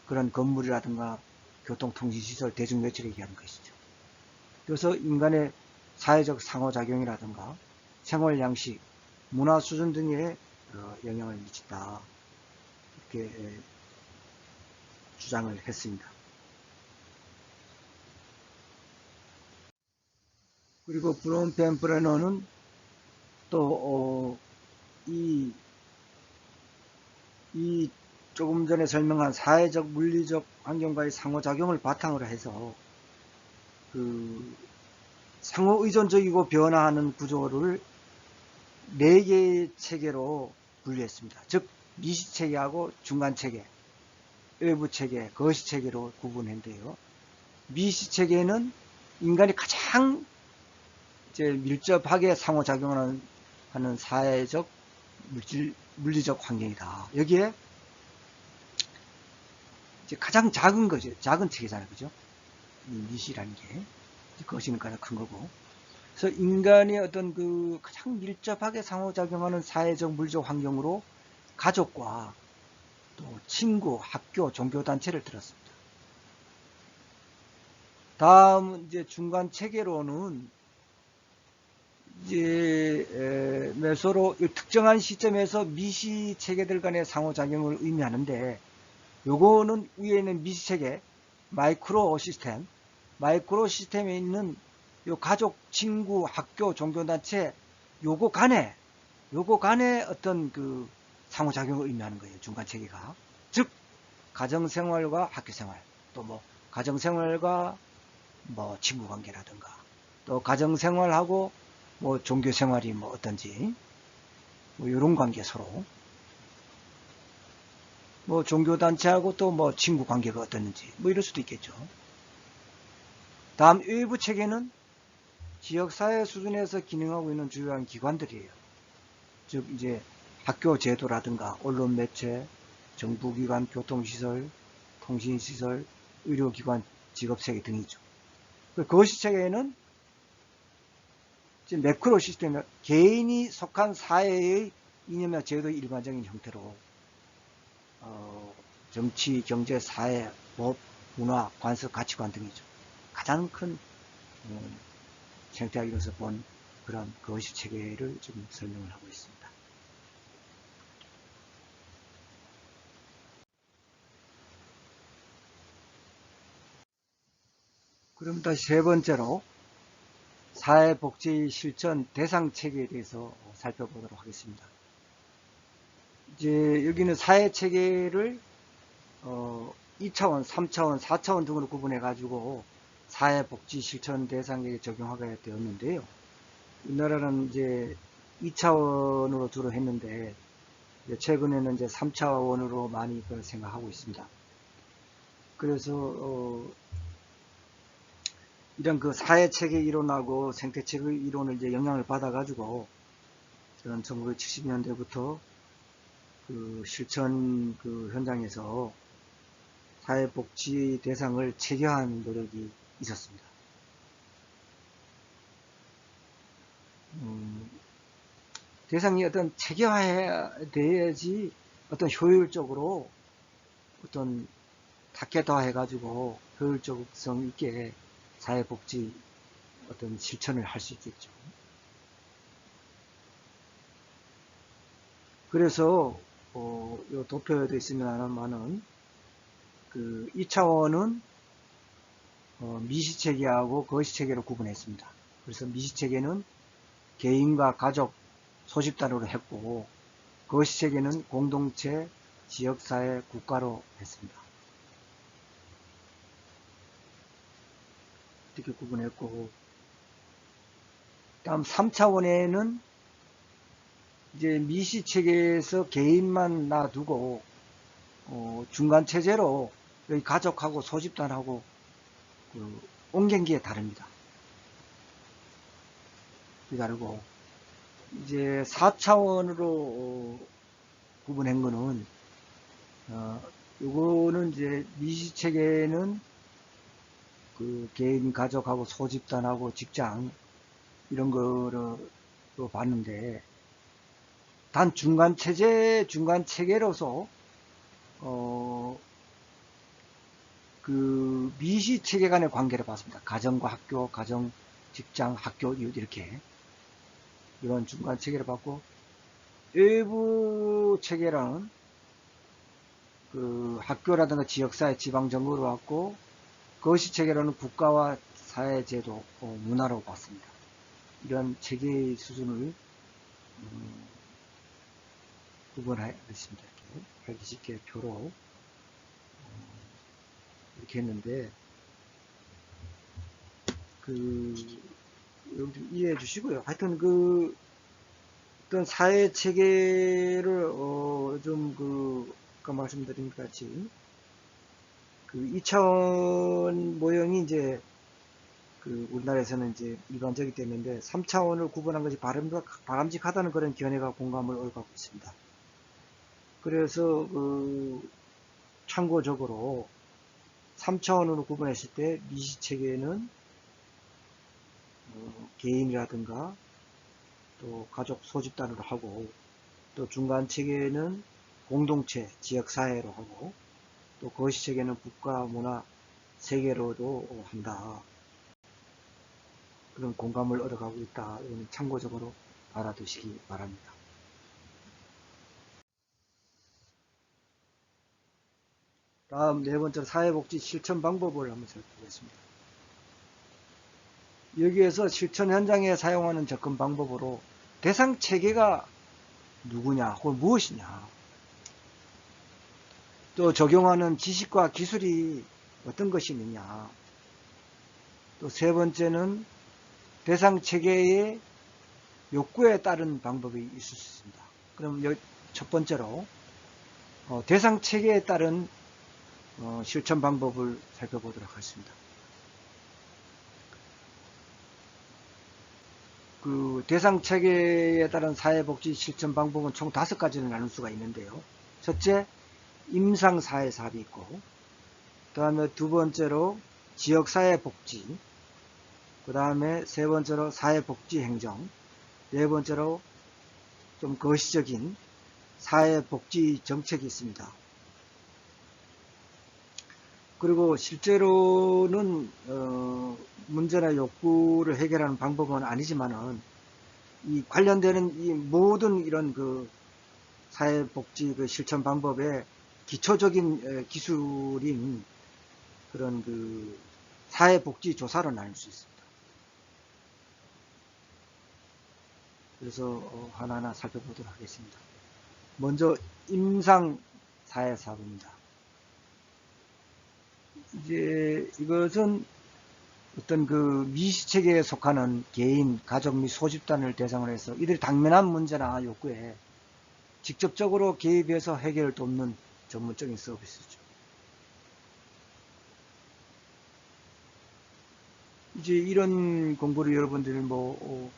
그런 건물이라든가 교통통신시설, 대중매체를 얘기하는 것이죠. 그래서 인간의 사회적 상호작용이라든가 생활양식, 문화수준 등에 영향을 미친다, 이렇게 주장을 했습니다. 그리고 브론펜브레너는 또 이 조금 전에 설명한 사회적 물리적 환경과의 상호작용을 바탕으로 해서 그 상호의존적이고 변화하는 구조를 4개의 체계로 분류했습니다. 즉 미시체계하고 중간체계, 외부체계, 거시체계로 구분했는데요. 미시체계는 인간이 가장 이제 밀접하게 상호작용하는 사회적 물리적 환경이다. 여기에 이제 가장 작은 거죠. 작은 체계잖아요, 그죠? 이 미시라는 게 거시는 가장 큰 거고. 그래서 인간의 어떤 그 가장 밀접하게 상호작용하는 사회적 물리적 환경으로 가족과 또 친구, 학교, 종교단체를 들었습니다. 다음 이제 중간 체계로는 이제 서로 특정한 시점에서 미시 체계들 간의 상호작용을 의미하는데, 요거는 위에 있는 미시 체계, 마이크로 시스템에 있는 요 가족, 친구, 학교, 종교단체 요거 간에 어떤 그 상호작용을 의미하는 거예요. 중간 체계가. 즉 가정생활과 학교생활, 또 뭐 가정생활과 뭐 친구관계라든가, 또 가정생활하고 뭐 종교생활이 뭐 어떤지, 뭐 이런 관계 서로, 뭐 종교단체하고 또 뭐 친구관계가 어떻는지 뭐 이럴 수도 있겠죠. 다음 외부 체계는 지역사회 수준에서 기능하고 있는 주요한 기관들이에요. 즉 이제 학교 제도라든가 언론 매체, 정부기관, 교통시설, 통신시설, 의료기관, 직업체계 등이죠. 거시체계에는 매크로 시스템, 개인이 속한 사회의 이념이나 제도의 일반적인 형태로 정치, 경제, 사회, 법, 문화, 관습, 가치관 등이죠. 가장 큰 생태학에서 본 그런 거시체계를 지금 설명을 하고 있습니다. 그럼 다시 세 번째로 사회복지 실천 대상체계에 대해서 살펴보도록 하겠습니다. 이제 여기는 사회체계를 2차원, 3차원, 4차원 등으로 구분해 가지고 사회복지 실천 대상에 적용하게 되었는데요. 우리나라는 이제 2차원으로 주로 했는데 최근에는 이제 3차원으로 많이 생각하고 있습니다. 그래서 이런 그 사회체계 이론하고 생태체계 이론을 이제 영향을 받아가지고 저는 1970년대부터 그 실천 그 현장에서 사회복지 대상을 체계화하는 노력이 있었습니다. 대상이 어떤 체계화해야 돼야지 어떤 효율적으로 어떤 타겟화해가지고 효율적성 있게 사회복지 어떤 실천을 할 수 있겠죠. 그래서 요 도표에도 있으면은 그 2차원은 미시체계하고 거시체계로 구분했습니다. 그래서 미시체계는 개인과 가족, 소집단으로 했고 거시체계는 공동체, 지역사회, 국가로 했습니다. 이렇게 구분했고 다음 3차원에는 이제 미시체계에서 개인만 놔두고 중간체제로 여기 가족하고 소집단하고 옮긴 게 다릅니다. 다르고 이제 4차원으로 구분한 거는 요거는 이제 미시체계는 그 개인, 가족하고 소집단하고 직장 이런 거로 봤는데 단 중간체계로서 그 미시체계 간의 관계를 봤습니다. 가정과 학교, 가정, 직장, 학교 이렇게 이런 중간체계를 봤고 외부 체계라는 그 학교라든가 지역사회, 지방정부로 봤고 거시체계로는 국가와 사회제도, 문화로 봤습니다. 이런 체계의 수준을 구분하였습니다. 이렇게 알기 쉽게 표로 이렇게 했는데 여기 좀 이해해 주시고요. 하여튼 어떤 사회 체계를 아까 말씀드린 것 같이 그 2차원 모형이 이제 우리나라에서는 이제 일반적이 됐는데 3차원을 구분한 것이 바람직하다는 그런 견해가 공감을 얻고 있습니다. 그래서 참고적으로 3차원으로 구분했을 때 미시체계는 개인이라든가 또 가족 소집단으로 하고 또 중간체계는 공동체, 지역사회로 하고 또 거시체계는 국가, 문화, 세계로도 한다. 그런 공감을 얻어가고 있다. 이건 참고적으로 알아두시기 바랍니다. 다음 네 번째로 사회복지 실천 방법을 한번 살펴보겠습니다. 여기에서 실천 현장에 사용하는 접근 방법으로 대상 체계가 누구냐 혹은 무엇이냐 또 적용하는 지식과 기술이 어떤 것이 있느냐 또 세 번째는 대상 체계의 욕구에 따른 방법이 있을 수 있습니다. 그럼 첫 번째로 대상 체계에 따른 실천 방법을 살펴보도록 하겠습니다. 그 대상 체계에 따른 사회복지 실천 방법은 총 5가지를 나눌 수가 있는데요. 첫째, 임상 사회 사업이 있고, 그 다음에 두 번째로 지역사회복지, 그 다음에 세 번째로 사회복지행정, 네 번째로 좀 거시적인 사회복지 정책이 있습니다. 그리고 실제로는 문제나 욕구를 해결하는 방법은 아니지만은 이 관련되는 이 모든 이런 그 사회복지 그 실천 방법의 기초적인 기술인 그런 그 사회복지 조사로 나눌 수 있습니다. 그래서 하나하나 살펴보도록 하겠습니다. 먼저 임상 사회사업입니다. 이제 이것은 어떤 그 미시체계에 속하는 개인, 가족 및 소집단을 대상으로 해서 이들이 당면한 문제나 욕구에 직접적으로 개입해서 해결을 돕는 전문적인 서비스죠. 이제 이런 공부를 여러분들이 뭐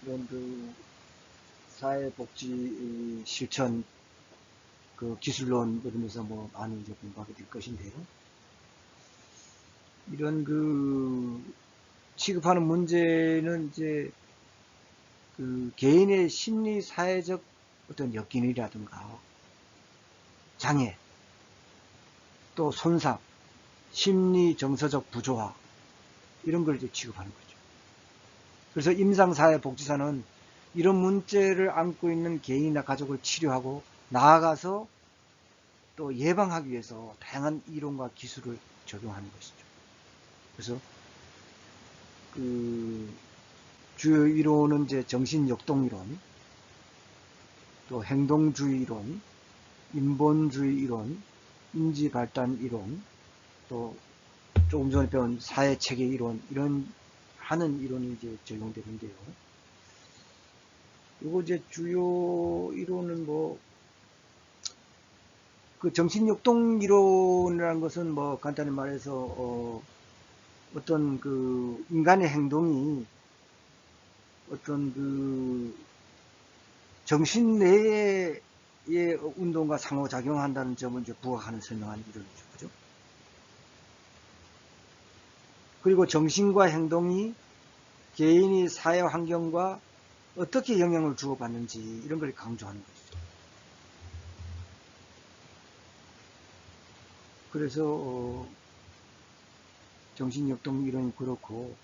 이런 그 사회복지 실천 그 기술론 이러면서 뭐 많이 이제 공부하게 될 것인데요. 이런 그 취급하는 문제는 이제 그 개인의 심리 사회적 어떤 역긴이라든가 장애, 또 손상, 심리 정서적 부조화 이런 걸 이제 취급하는 거죠. 그래서 임상사회복지사는 이런 문제를 안고 있는 개인이나 가족을 치료하고 나아가서 또 예방하기 위해서 다양한 이론과 기술을 적용하는 것이죠. 그래서 그 주요 이론은 이제 정신역동 이론, 또 행동주의 이론, 인본주의 이론, 인지발달 이론, 또 조금 전에 배운 사회체계 이론, 이런 하는 이론이 이제 적용되는데요. 요거 이제 주요 이론은 뭐, 그 정신역동 이론이라는 것은 뭐 간단히 말해서, 어떤 그 인간의 행동이 어떤 그 정신 내의 운동과 상호작용한다는 점을 이제 부각하는 설명하는 이론이죠. 그죠? 그리고 정신과 행동이 개인이 사회 환경과 어떻게 영향을 주고받는지 이런 걸 강조하는 것이죠. 그래서 정신역동 이론이 그렇고,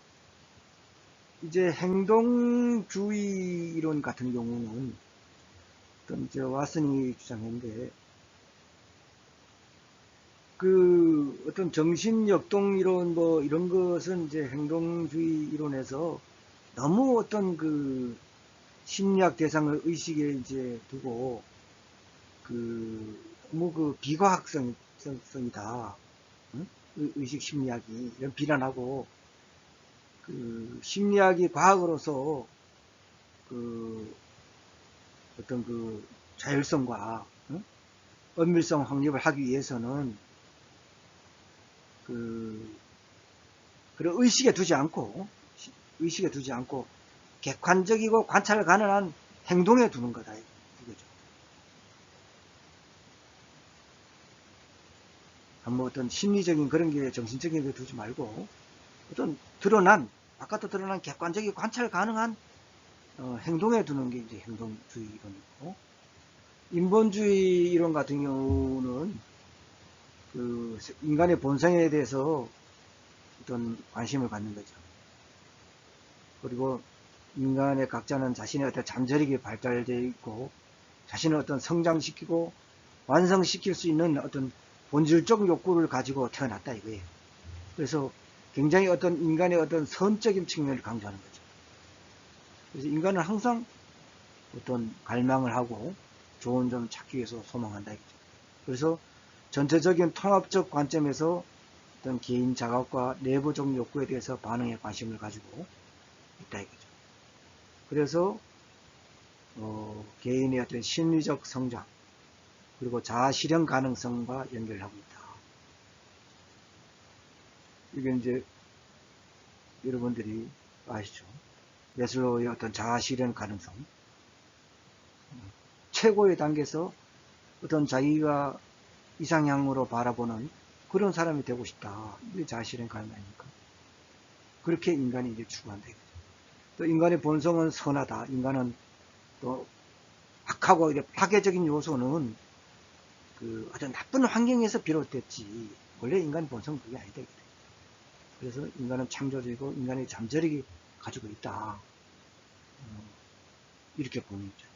이제 행동주의 이론 같은 경우는 어떤 이제 왓슨이 주장했는데, 그 어떤 정신역동 이론 뭐 이런 것은 이제 행동주의 이론에서 너무 어떤 그 심리학 대상을 의식에 이제 두고 그 너무 그 비과학성이다. 응? 의식 심리학이 이런 비난하고, 그 심리학이 과학으로서 그 어떤 그 자율성과 응? 엄밀성 확립을 하기 위해서는 그 그런 의식에 두지 않고 객관적이고 관찰 가능한 행동에 두는 거다 이거죠. 뭐 어떤 심리적인 그런 게 정신적인 게 두지 말고 어떤 바깥으로 드러난 객관적이고 관찰 가능한 행동에 두는 게 이제 행동주의 이론이고, 인본주의 이론 같은 경우는 그 인간의 본성에 대해서 어떤 관심을 갖는 거죠. 그리고 인간의 각자는 자신의 어떤 잠재력이 발달되어 있고 자신을 어떤 성장시키고 완성시킬 수 있는 어떤 본질적 욕구를 가지고 태어났다 이거예요. 그래서 굉장히 어떤 인간의 어떤 선적인 측면을 강조하는 거죠. 그래서 인간은 항상 어떤 갈망을 하고 좋은 점 찾기 위해서 소망한다 이거죠. 그래서 전체적인 통합적 관점에서 어떤 개인 자각과 내부적 욕구에 대해서 반응에 관심을 가지고 있다 이거죠. 그래서 개인의 어떤 심리적 성장 그리고 자아 실현 가능성과 연결하고 있다. 이게 이제 여러분들이 아시죠? 매슬로우의 어떤 자아 실현 가능성, 최고의 단계에서 어떤 자기가 이상향으로 바라보는 그런 사람이 되고 싶다. 이게 자아 실현 가능 아닙니까? 그렇게 인간이 이제 추구한다. 또 인간의 본성은 선하다. 인간은 또 악하고 이제 파괴적인 요소는 그 아주 나쁜 환경에서 비롯됐지. 원래 인간 본성은 그게 아니다. 그래서 인간은 창조적이고 인간의 잠재력이 가지고 있다. 이렇게 보는 거죠.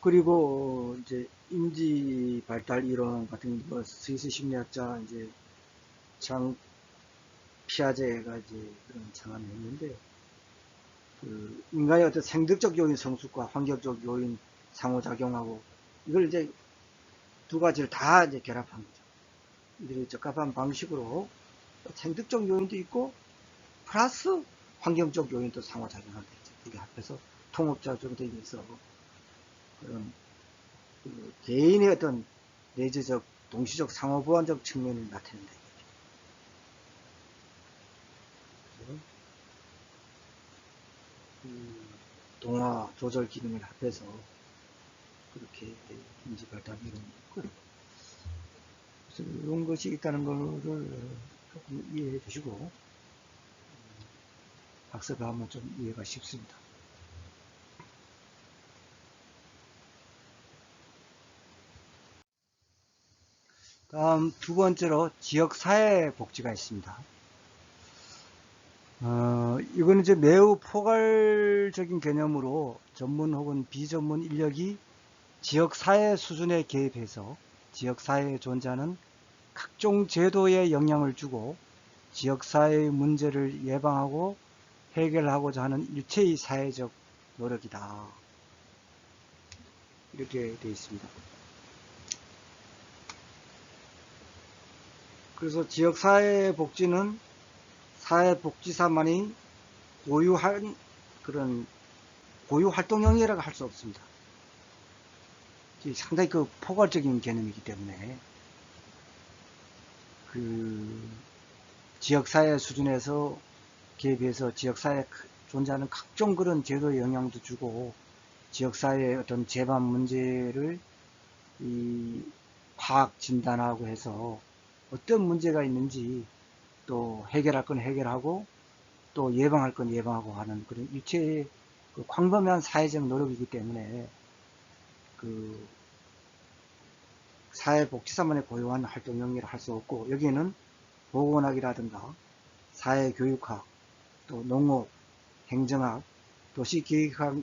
그리고 이제 인지 발달 이론 같은 거 스위스 심리학자 이제 장 피아제가 이제 그런 창안을 했는데 그 인간의 어떤 생득적 요인 성숙과 환경적 요인 상호작용하고 이걸 이제 두 가지를 다 이제 결합한 거죠. 이들이 적합한 방식으로 생득적 요인도 있고 플러스 환경적 요인도 상호작용한다. 이게 합해서 통합적으로 되어 있어 그런 그 개인의 어떤 내재적 동시적 상호보완적 측면을 나타낸다. 동화 조절 기능을 합해서 그렇게 인지 발달 이런 거예요. 그래서 이런 것이 있다는 것을 조금 이해해 주시고 학습을 하면 좀 이해가 쉽습니다. 다음 두 번째로 지역사회복지가 있습니다. 이거는 이제 매우 포괄적인 개념으로 전문 혹은 비전문 인력이 지역사회 수준에 개입해서 지역사회에 존재하는 각종 제도에 영향을 주고 지역사회의 문제를 예방하고 해결하고자 하는 일체의 사회적 노력이다. 이렇게 되어 있습니다. 그래서 지역사회복지는 사회복지사만이 고유한 그런 고유 활동형이라고 할 수 없습니다. 상당히 그 포괄적인 개념이기 때문에 그 지역사회 수준에서 개입해서 지역사회에 존재하는 각종 그런 제도의 영향도 주고 지역사회의 어떤 재반 문제를 파악 진단하고 해서 어떤 문제가 있는지 또 해결할 건 해결하고 또 예방할 건 예방하고 하는 그런 일체의 그 광범위한 사회적 노력이기 때문에 그 사회복지사만의 고유한 활동 영역이라 할 수 없고 여기에는 보건학이라든가 사회교육학 또 농업, 행정학, 도시계획학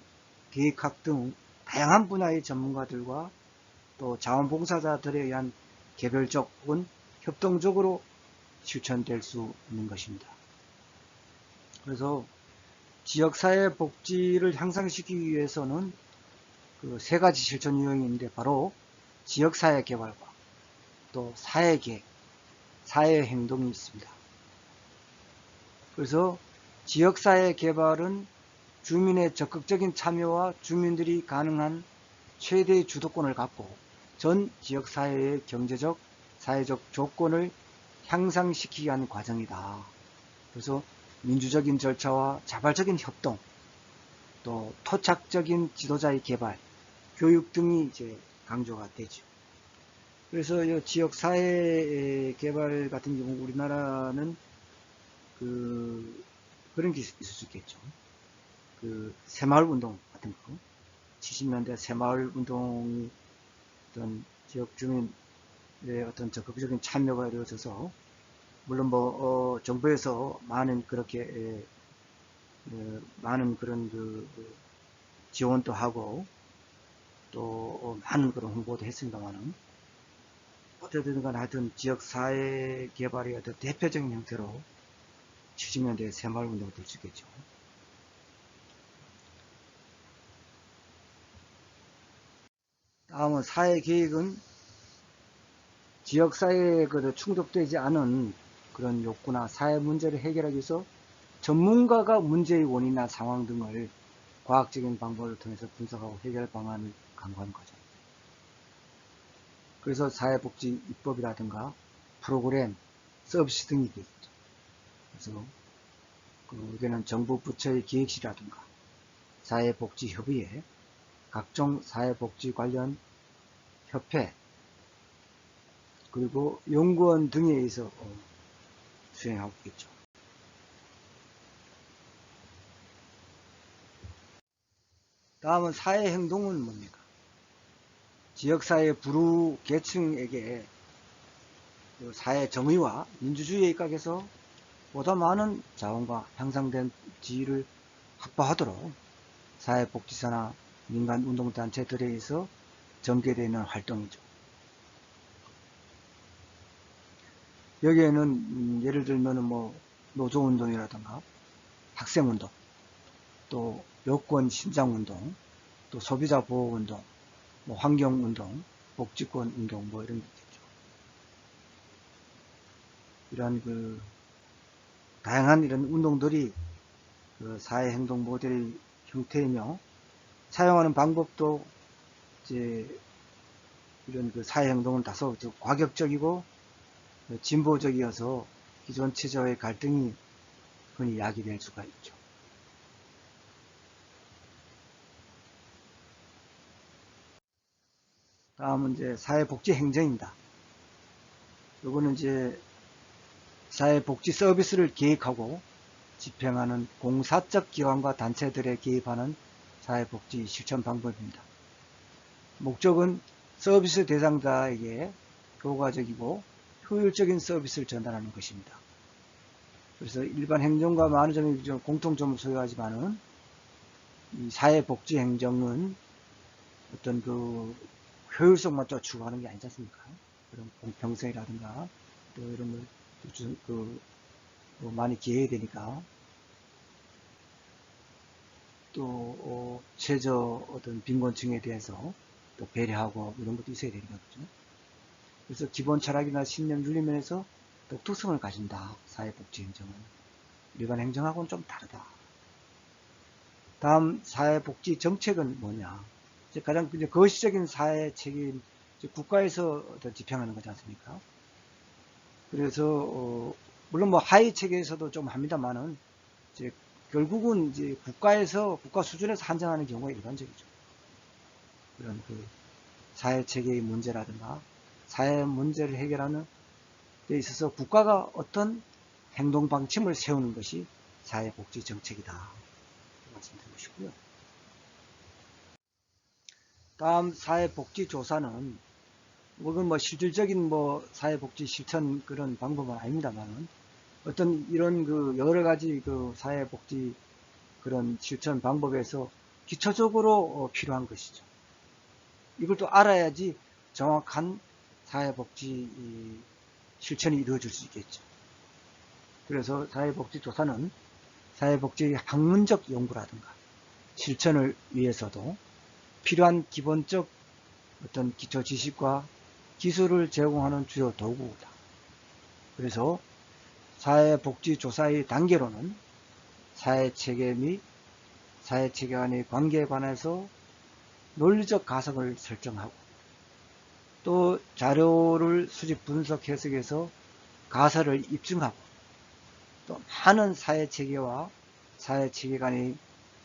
등 다양한 분야의 전문가들과 또 자원봉사자들에 의한 개별적 혹은 협동적으로 실천될 수 있는 것입니다. 그래서 지역사회 복지를 향상시키기 위해서는 그 세 가지 실천 유형이 있는데 바로 지역사회 개발과 또 사회계획, 사회행동이 있습니다. 그래서 지역사회 개발은 주민의 적극적인 참여와 주민들이 가능한 최대의 주도권을 갖고 전 지역사회의 경제적, 사회적 조건을 향상시키기 위한 과정이다. 그래서 민주적인 절차와 자발적인 협동, 또 토착적인 지도자의 개발, 교육 등이 이제 강조가 되죠. 그래서 이 지역사회 개발 같은 경우 우리나라는 그런 게 있을 수 있겠죠. 그 새마을 운동 같은 거, 70년대 새마을 운동이 어떤 지역 주민의 어떤 적극적인 참여가 이루어져서 물론 정부에서 많은 그렇게 많은 그런 지원도 하고 또 많은 그런 홍보도 했습니다만은 어쨌든 간에 하여튼 지역사회 개발의 어떤 대표적인 형태로 70년대 새마을 운동이 될 수 있겠죠. 다음은 사회계획은 지역사회에 충족되지 않은 그런 욕구나 사회 문제를 해결하기 위해서 전문가가 문제의 원인이나 상황 등을 과학적인 방법을 통해서 분석하고 해결 방안을 강구하는 거죠. 그래서 사회복지 입법이라든가 프로그램, 서비스 등이 되겠죠. 그래서 여기는 정부 부처의 기획실이라든가 사회복지협의회, 각종 사회복지 관련 협회, 그리고 연구원 등에 의해서 수행하고 있겠죠. 다음은 사회행동은 뭡니까? 지역사회 부류 계층에게 사회 정의와 민주주의에 입각해서 보다 많은 자원과 향상된 지위를 확보하도록 사회복지사나 민간운동단체들에 의해서 전개되어 있는 활동이죠. 여기에는 예를 들면 노조운동이라든가 학생운동, 또 여권 신장운동, 또 소비자보호운동, 환경운동, 복지권운동 이런 게 있겠죠. 이런 다양한 이런 운동들이 사회행동 모델의 형태이며 사용하는 방법도 이제 이런 사회행동은 다소 과격적이고 진보적이어서 기존 체제와의 갈등이 흔히 야기될 수가 있죠. 다음은 이제 사회복지 행정입니다. 이거는 이제 사회복지 서비스를 계획하고 집행하는 공사적 기관과 단체들에 개입하는 사회복지 실천 방법입니다. 목적은 서비스 대상자에게 효과적이고 효율적인 서비스를 전달하는 것입니다. 그래서 일반 행정과 많은 점이 공통점을 소유하지만은 이 사회복지 행정은 어떤 효율성만 또 추구하는 게 아니지 않습니까? 그런 공평성이라든가 또 이런 걸 많이 기해야 되니까 또 최저 어떤 빈곤층에 대해서 또 배려하고 이런 것도 있어야 되니까 그죠? 그래서 기본 철학이나 신념 윤리 면에서 독특성을 가진다. 사회복지 행정은 일반 행정하고는 좀 다르다. 다음 사회복지 정책은 뭐냐? 이제 가장 이제 거시적인 사회 책임 국가에서 집행하는 거지 않습니까? 그래서 물론 하위 체계에서도 좀 합니다만은 이제 결국은 이제 국가 수준에서 한정하는 경우가 일반적이죠. 그런 사회 체계의 문제라든가 사회 문제를 해결하는 데 있어서 국가가 어떤 행동 방침을 세우는 것이 사회복지 정책이다. 말씀드리고 싶고요. 다음 사회복지 조사는 이건 실질적인 사회복지 실천 그런 방법은 아닙니다만은 어떤 이런 여러 가지 사회복지 그런 실천 방법에서 기초적으로 필요한 것이죠. 이걸 또 알아야지 정확한 사회복지 실천이 이루어질 수 있겠죠. 그래서 사회복지조사는 사회복지 학문적 연구라든가 실천을 위해서도 필요한 기본적 어떤 기초 지식과 기술을 제공하는 주요 도구다. 그래서 사회복지조사의 단계로는 사회체계 및 사회체계 간의 관계에 관해서 논리적 가설을 설정하고 또 자료를 수집 분석 해석해서 가설을 입증하고 또 많은 사회체계와 사회체계 간의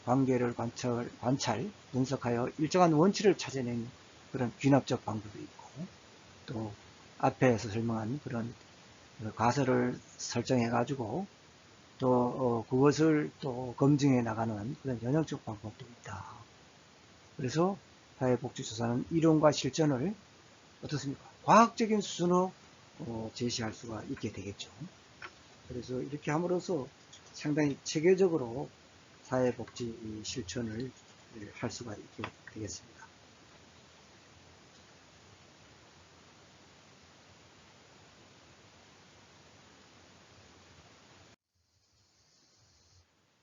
관계를 관찰, 분석하여 일정한 원칙을 찾아내는 그런 귀납적 방법이 있고 또 앞에서 설명한 그런 가설을 설정해 가지고 또 그것을 또 검증해 나가는 그런 연역적 방법도 있다. 그래서 사회복지조사는 이론과 실전을 어떻습니까? 과학적인 수준으로 제시할 수가 있게 되겠죠. 그래서 이렇게 함으로써 상당히 체계적으로 사회복지 실천을 할 수가 있게 되겠습니다.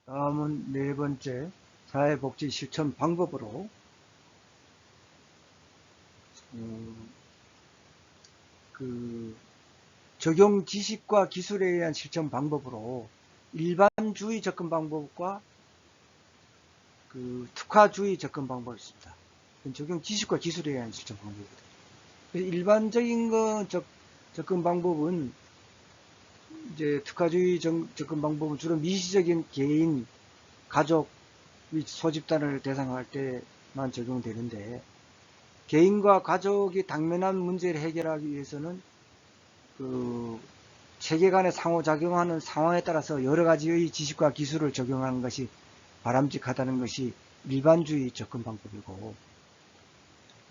다음은 네 번째 사회복지 실천 방법으로 적용 지식과 기술에 의한 실천 방법으로 일반주의 접근 방법과 특화주의 접근 방법이 있습니다. 적용 지식과 기술에 의한 실천 방법이거든요. 일반적인 접근 방법은 이제 특화주의 접근 방법은 주로 미시적인 개인, 가족 및 소집단을 대상할 때만 적용되는데, 개인과 가족이 당면한 문제를 해결하기 위해서는 그 체계 간에 상호작용하는 상황에 따라서 여러 가지의 지식과 기술을 적용하는 것이 바람직하다는 것이 일반주의 접근 방법이고,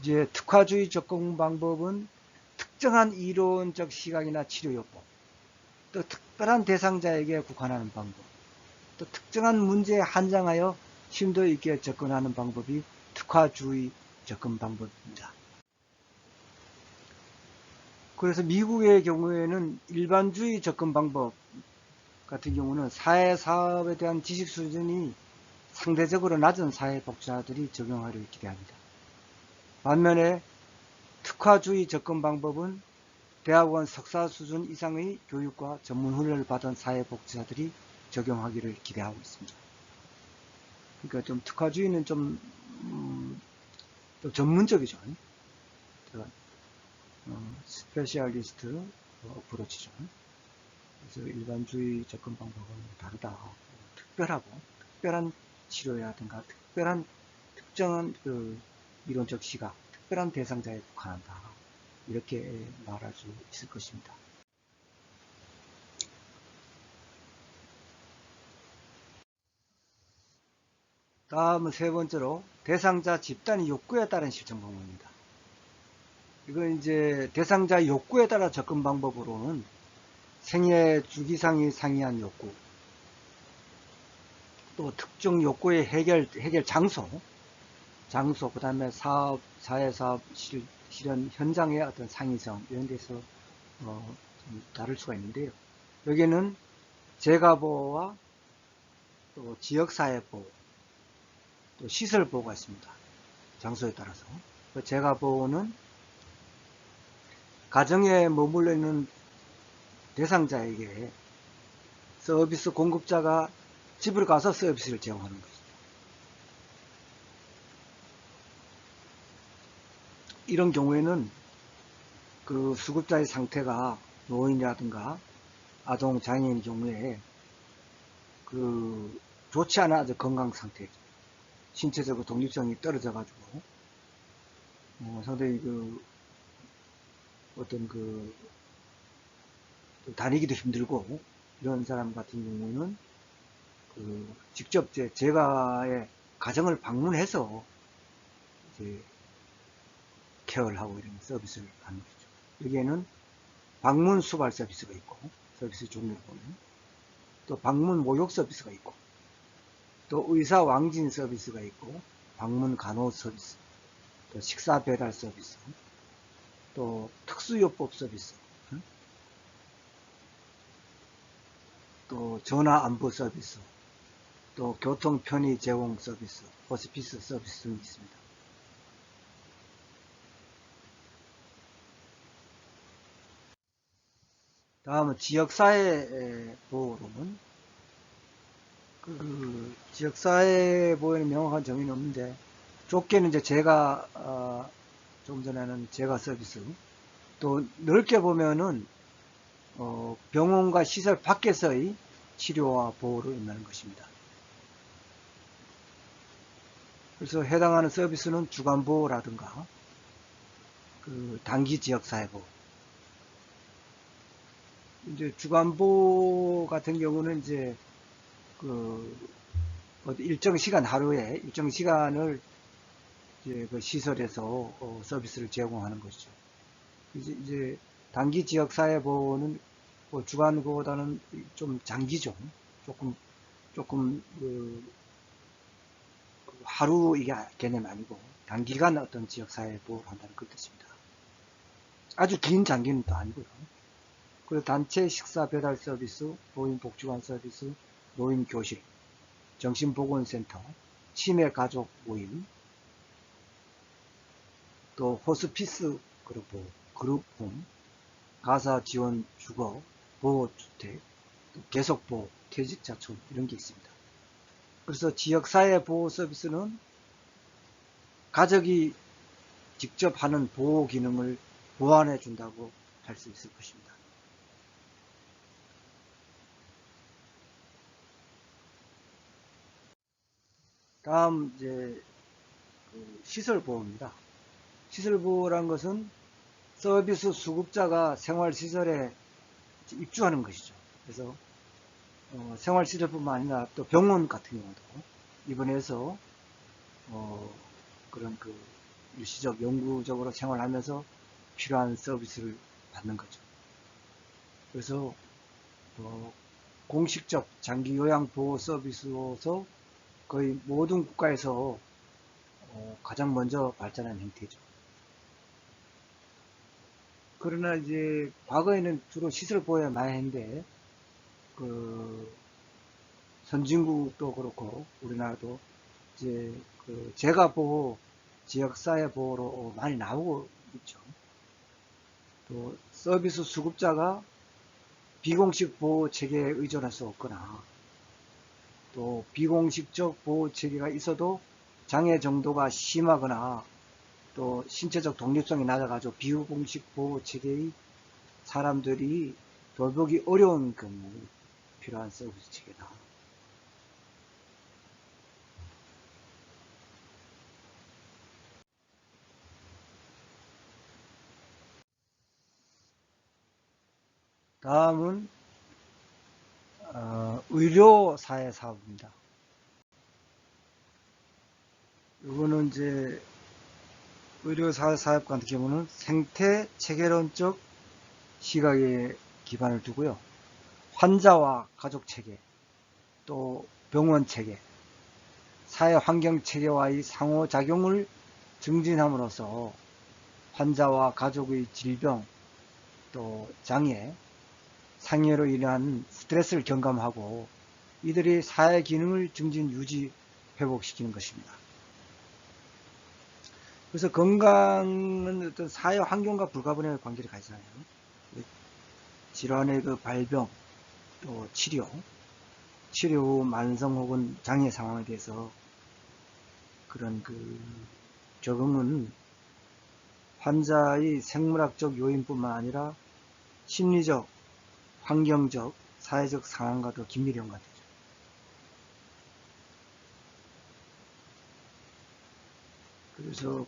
이제 특화주의 접근 방법은 특정한 이론적 시각이나 치료요법, 또 특별한 대상자에게 국한하는 방법, 또 특정한 문제에 한정하여 심도 있게 접근하는 방법이 특화주의 접근 방법입니다. 그래서 미국의 경우에는 일반주의 접근 방법 같은 경우는 사회사업에 대한 지식 수준이 상대적으로 낮은 사회복지자들이 적용하기를 기대합니다. 반면에 특화주의 접근 방법은 대학원 석사 수준 이상의 교육과 전문 훈련을 받은 사회복지자들이 적용하기를 기대하고 있습니다. 그러니까 좀 특화주의는 좀 전문적이죠. 스페셜리스트 어프로치죠. 그래서 일반주의 접근 방법은 다르다. 특별하고 특별한 치료라든가 특별한 특정한 그 이론적 시각, 특별한 대상자에 국한한다. 이렇게 말할 수 있을 것입니다. 다음은 세 번째로 대상자 집단의 욕구에 따른 실천 방법입니다. 이건 이제 대상자 욕구에 따라 접근 방법으로는 생애 주기상이 상이한 욕구, 또 특정 욕구의 해결 장소, 그 다음에 사회사업 실현 현장의 어떤 상이성, 이런 데서 좀 다를 수가 있는데요. 여기는 재가보호와 또 지역사회보호, 또 시설보호가 있습니다. 장소에 따라서. 재가보호는 가정에 머물러 있는 대상자에게 서비스 공급자가 집으로 가서 서비스를 제공하는 것입니다. 이런 경우에는 그 수급자의 상태가 노인이라든가 아동 장애인 경우에 그 좋지 않은 아주 건강 상태, 신체적으로 독립성이 떨어져 가지고 상당히 그 어떤 그 다니기도 힘들고 이런 사람 같은 경우는 그 직접 제가의 가정을 방문해서 이제 케어를 하고 이런 서비스를 하는 거죠. 여기에는 방문 수발 서비스가 있고, 서비스 종류를 보면 또 방문 목욕 서비스가 있고, 또 의사 왕진 서비스가 있고, 방문 간호 서비스, 또 식사 배달 서비스, 또 특수요법 서비스, 또 전화 안부 서비스, 또 교통 편의 제공 서비스, 호스피스 서비스 등이 있습니다. 다음은 지역사회 보호로는 그 지역사회 보호에는 명확한 정의는 없는데, 좁게는 이제 제가 조금 전에는 제가 서비스, 또 넓게 보면은 병원과 시설 밖에서의 치료와 보호를 의미하는 것입니다. 그래서 해당하는 서비스는 주간보호라든가 그 단기 지역사회보호, 이제 주간보호 같은 경우는 이제 그 일정 시간, 하루에 일정 시간을 이제 그 시설에서 서비스를 제공하는 것이죠. 이제 단기 지역사회보호는 주간보호보다는 좀 장기죠. 조금 하루 이게 개념이 아니고 단기간 어떤 지역사회보호를 한다는 그 뜻입니다. 아주 긴 장기는 또 아니고요. 그리고 단체 식사 배달 서비스, 노인 복지관 서비스, 노인 교실, 정신보건센터, 치매 가족 모임, 또 호스피스 그룹홈, 가사 지원 주거, 보호주택, 계속보호, 퇴직자촌 이런 게 있습니다. 그래서 지역사회 보호 서비스는 가족이 직접 하는 보호 기능을 보완해 준다고 할 수 있을 것입니다. 다음 이제 시설보호입니다. 시설보호란 것은 서비스 수급자가 생활시설에 입주하는 것이죠. 그래서 생활시설뿐만 아니라 또 병원 같은 경우도 입원해서 그런 일시적 영구적으로 생활하면서 필요한 서비스를 받는 거죠. 그래서 공식적 장기 요양 보호 서비스로서 거의 모든 국가에서 가장 먼저 발전한 형태죠. 그러나 이제 과거에는 주로 시설 보호에 많이 했는데 선진국도 그렇고 우리나라도 이제 재가 보호, 지역사회 보호로 많이 나오고 있죠. 또 서비스 수급자가 비공식 보호 체계에 의존할 수 없거나 또 비공식적 보호 체계가 있어도 장애 정도가 심하거나 또 신체적 독립성이 낮아가지고 비공식 보호 체계의 사람들이 돌보기 어려운 경우 필요한 서비스 체계다. 다음은 의료사회사업입니다. 이거는 이제 의료사회사업 같은 경우는 생태 체계론적 시각에 기반을 두고요. 환자와 가족 체계, 또 병원 체계, 사회 환경 체계와의 상호작용을 증진함으로써 환자와 가족의 질병, 또 장애, 상해로 인한 스트레스를 경감하고 이들이 사회 기능을 증진, 유지, 회복시키는 것입니다. 그래서 건강은 어떤 사회 환경과 불가분의 관계를 가지잖아요. 질환의 발병, 또 치료 후 만성 혹은 장애 상황에 대해서 그런 적응은 환자의 생물학적 요인뿐만 아니라 심리적, 환경적, 사회적 상황과도 긴밀히 연관되죠. 그래서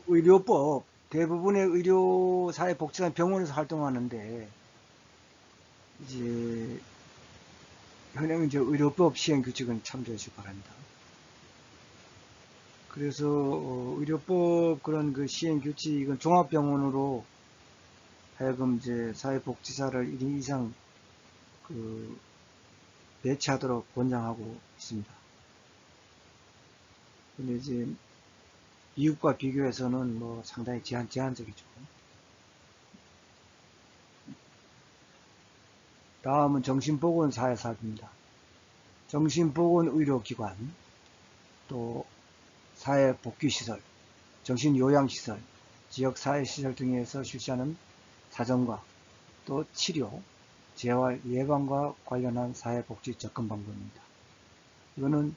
의료법, 대부분의 의료사회복지관 병원에서 활동하는데 이제 현행 이제 의료법 시행 규칙은 참조해 주시기 바랍니다. 그래서 의료법 그런 시행 규칙은 종합병원으로 하여금 이제 사회복지사를 1인 이상 배치하도록 권장하고 있습니다. 근데 이제 미국과 비교해서는 상당히 제한적이죠. 다음은 정신보건사회사업입니다. 정신보건의료기관, 또 사회복귀시설, 정신요양시설, 지역사회시설 등에서 실시하는 사정과 또 치료, 재활 예방과 관련한 사회복지 접근 방법입니다. 이거는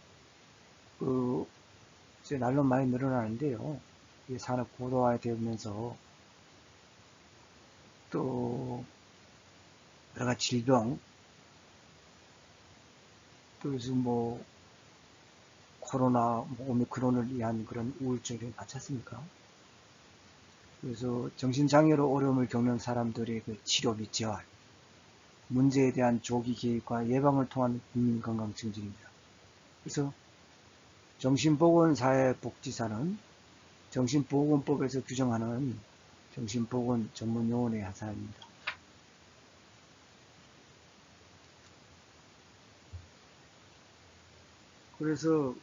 이제 날로 많이 늘어나는데요. 이 산업 고도화되면서 또 여러가지 질병, 또 요즘 코로나, 오미크론을 위한 그런 우울증이 많지 않습니까? 그래서 정신장애로 어려움을 겪는 사람들의 치료 및 재활, 문제에 대한 조기 개입과 예방을 통한 국민건강 증진입니다. 그래서 정신보건사회복지사는 정신보건법에서 규정하는 정신보건 전문요원의 한 사람입니다. 그래서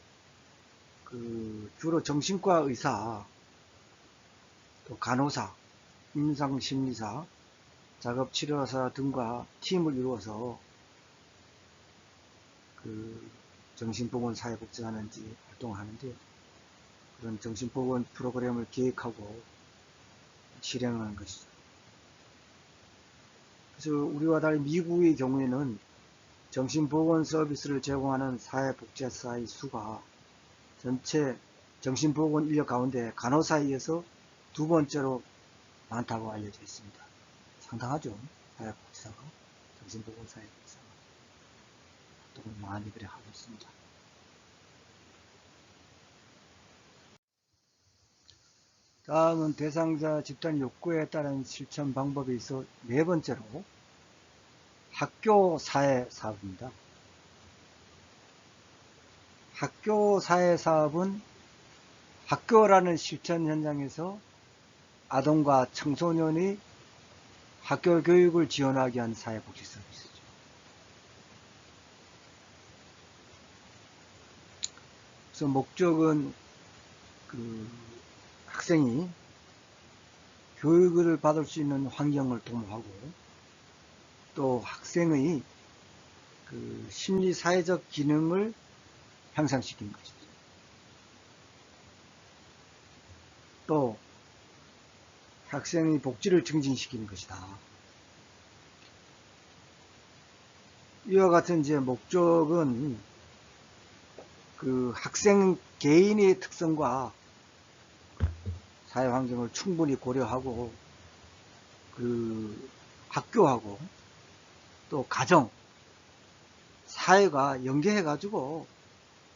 주로 정신과 의사, 또 간호사, 임상심리사, 작업치료사 등과 팀을 이루어서 정신보건 사회복지사는지 활동을 하는데 그런 정신보건 프로그램을 계획하고 실행하는 것이죠. 그래서 우리와 달리 미국의 경우에는 정신보건 서비스를 제공하는 사회복지사의 수가 전체 정신보건 인력 가운데 간호사에 이어서 두 번째로 많다고 알려져 있습니다. 상당하죠, 사회복지사가. 정신보건사에 대해서 또 많이 그래 하고 있습니다. 다음은 대상자 집단 욕구에 따른 실천 방법에 있어 네 번째로 학교 사회 사업입니다. 학교 사회 사업은 학교라는 실천 현장에서 아동과 청소년의 학교 교육을 지원하기 위한 사회복지 서비스죠. 그래서 목적은 학생이 교육을 받을 수 있는 환경을 도모하고 또 학생의 심리 사회적 기능을 향상시키는 것이죠. 또 학생의 복지를 증진시키는 것이다. 이와 같은 이제 목적은 학생 개인의 특성과 사회 환경을 충분히 고려하고 학교하고 또 가정, 사회가 연계해 가지고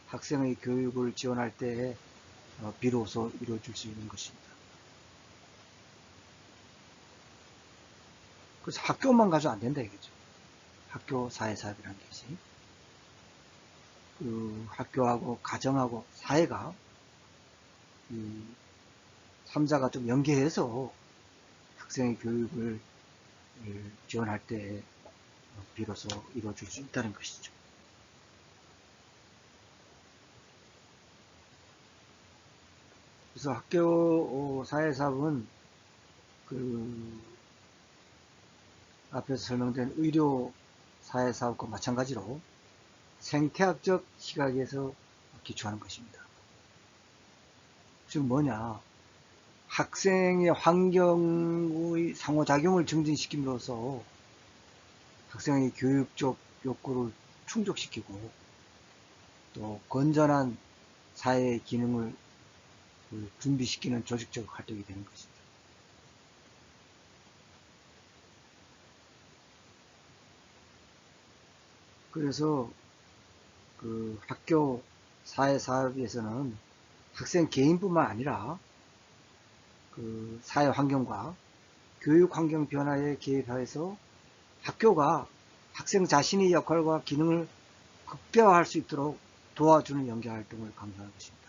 학생의 교육을 지원할 때 비로소 이루어질 수 있는 것입니다. 그래서 학교만 가지고 안 된다 이거죠. 학교 사회사업이라는 것이 학교하고 가정하고 사회가 3자가 좀 연계해서 학생의 교육을 지원할 때 비로소 이루어질 수 있다는 것이죠. 그래서 학교 사회사업은 앞에서 설명된 의료 사회사업과 마찬가지로 생태학적 시각에서 기초하는 것입니다. 즉 뭐냐, 학생의 환경의 상호작용을 증진시킴으로써 학생의 교육적 욕구를 충족시키고 또 건전한 사회의 기능을 준비시키는 조직적 활동이 되는 것입니다. 그래서 학교 사회사업에서는 학생 개인뿐만 아니라 사회 환경과 교육 환경 변화에 개입하여서 학교가 학생 자신의 역할과 기능을 극대화할 수 있도록 도와주는 연계 활동을 강조하는 것입니다.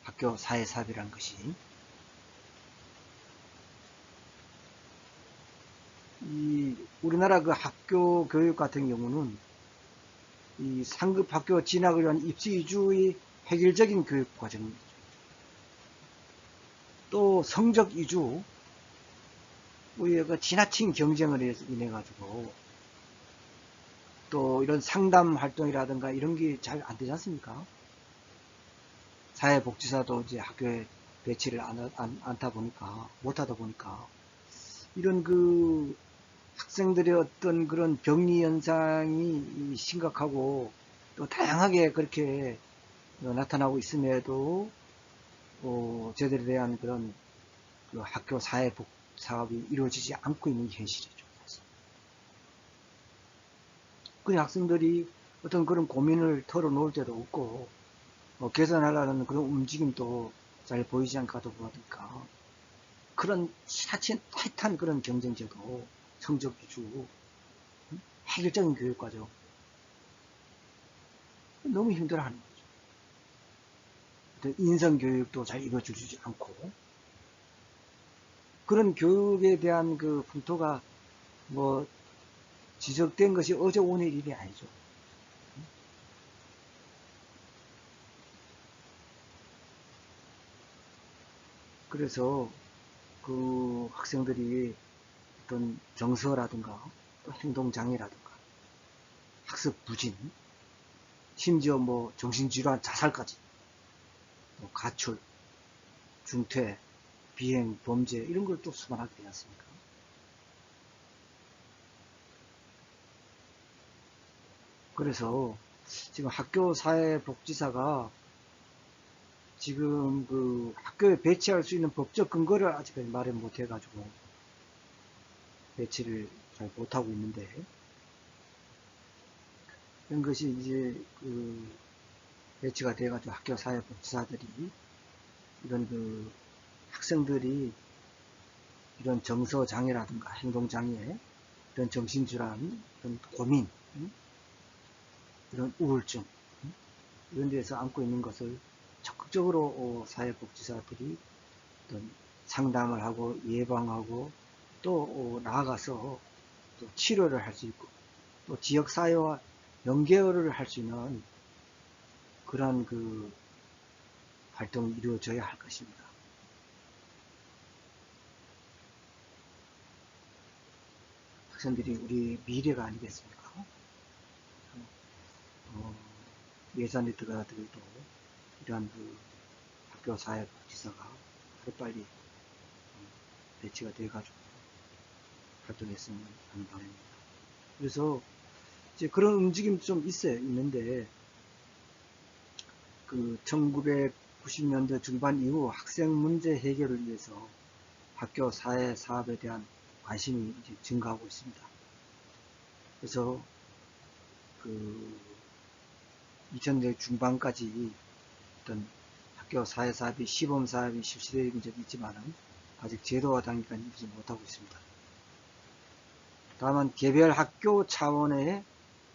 학교 사회사업이라는 것이 우리나라 학교 교육 같은 경우는 이 상급 학교 진학을 위한 입시 위주의 획일적인 교육 과정입니다. 또 성적 위주 우리가 지나친 경쟁을 인해 가지고 또 이런 상담 활동이라든가 이런 게 잘 안 되지 않습니까? 사회복지사도 이제 학교에 배치를 않다 보니까, 못하다 보니까, 이런 학생들의 어떤 그런 병리 현상이 심각하고 또 다양하게 그렇게 나타나고 있음에도 저들에 대한 그런 학교 사회복 사업이 이루어지지 않고 있는 현실이죠. 그래 학생들이 어떤 그런 고민을 털어놓을 때도 없고 개선하려는 그런 움직임도 잘 보이지 않고도 보니까 그런 지나친 타이트한 그런 경쟁제도 성적 위주 획일적인 교육과정 너무 힘들어하는 거죠. 인성교육도 잘 이루어지지 않고 그런 교육에 대한 풍토가 지적된 것이 어제 오늘 일이 아니죠. 그래서 학생들이 어떤 정서라든가 또 행동장애라든가 학습 부진 심지어 정신질환 자살까지 또 가출 중퇴 비행 범죄 이런 걸 또 수반하게 되지 않습니까? 그래서 지금 학교사회복지사가 지금 학교에 배치할 수 있는 법적 근거를 아직까지 마련 못 해가지고 배치를 잘 못하고 있는데 이런 것이 이제 배치가 돼가지고 학교 사회복지사들이 이런 학생들이 이런 정서장애라든가 행동장애, 이런 정신질환, 이런 고민, 이런 우울증, 이런 데서 안고 있는 것을 적극적으로 사회복지사들이 어떤 상담을 하고 예방하고 또 나아가서 또 치료를 할 수 있고 또 지역사회와 연계를 할 수 있는 그런 활동이 이루어져야 할 것입니다. 학생들이 우리 미래가 아니겠습니까? 예산이 들어가더라도 이러한 학교 사회복지사가 하루빨리 배치가 돼가지고 활동했으면 하는 바람입니다. 그래서 이제 그런 움직임이 좀 있는데 1990년대 중반 이후 학생 문제 해결을 위해서 학교 사회 사업에 대한 관심이 이제 증가하고 있습니다. 그래서 2000년 중반까지 어떤 학교 사회 사업이 시범 사업이 실시된 적이 있지만은 아직 제도화 단계까지 이르지 못하고 있습니다. 다만 개별 학교 차원의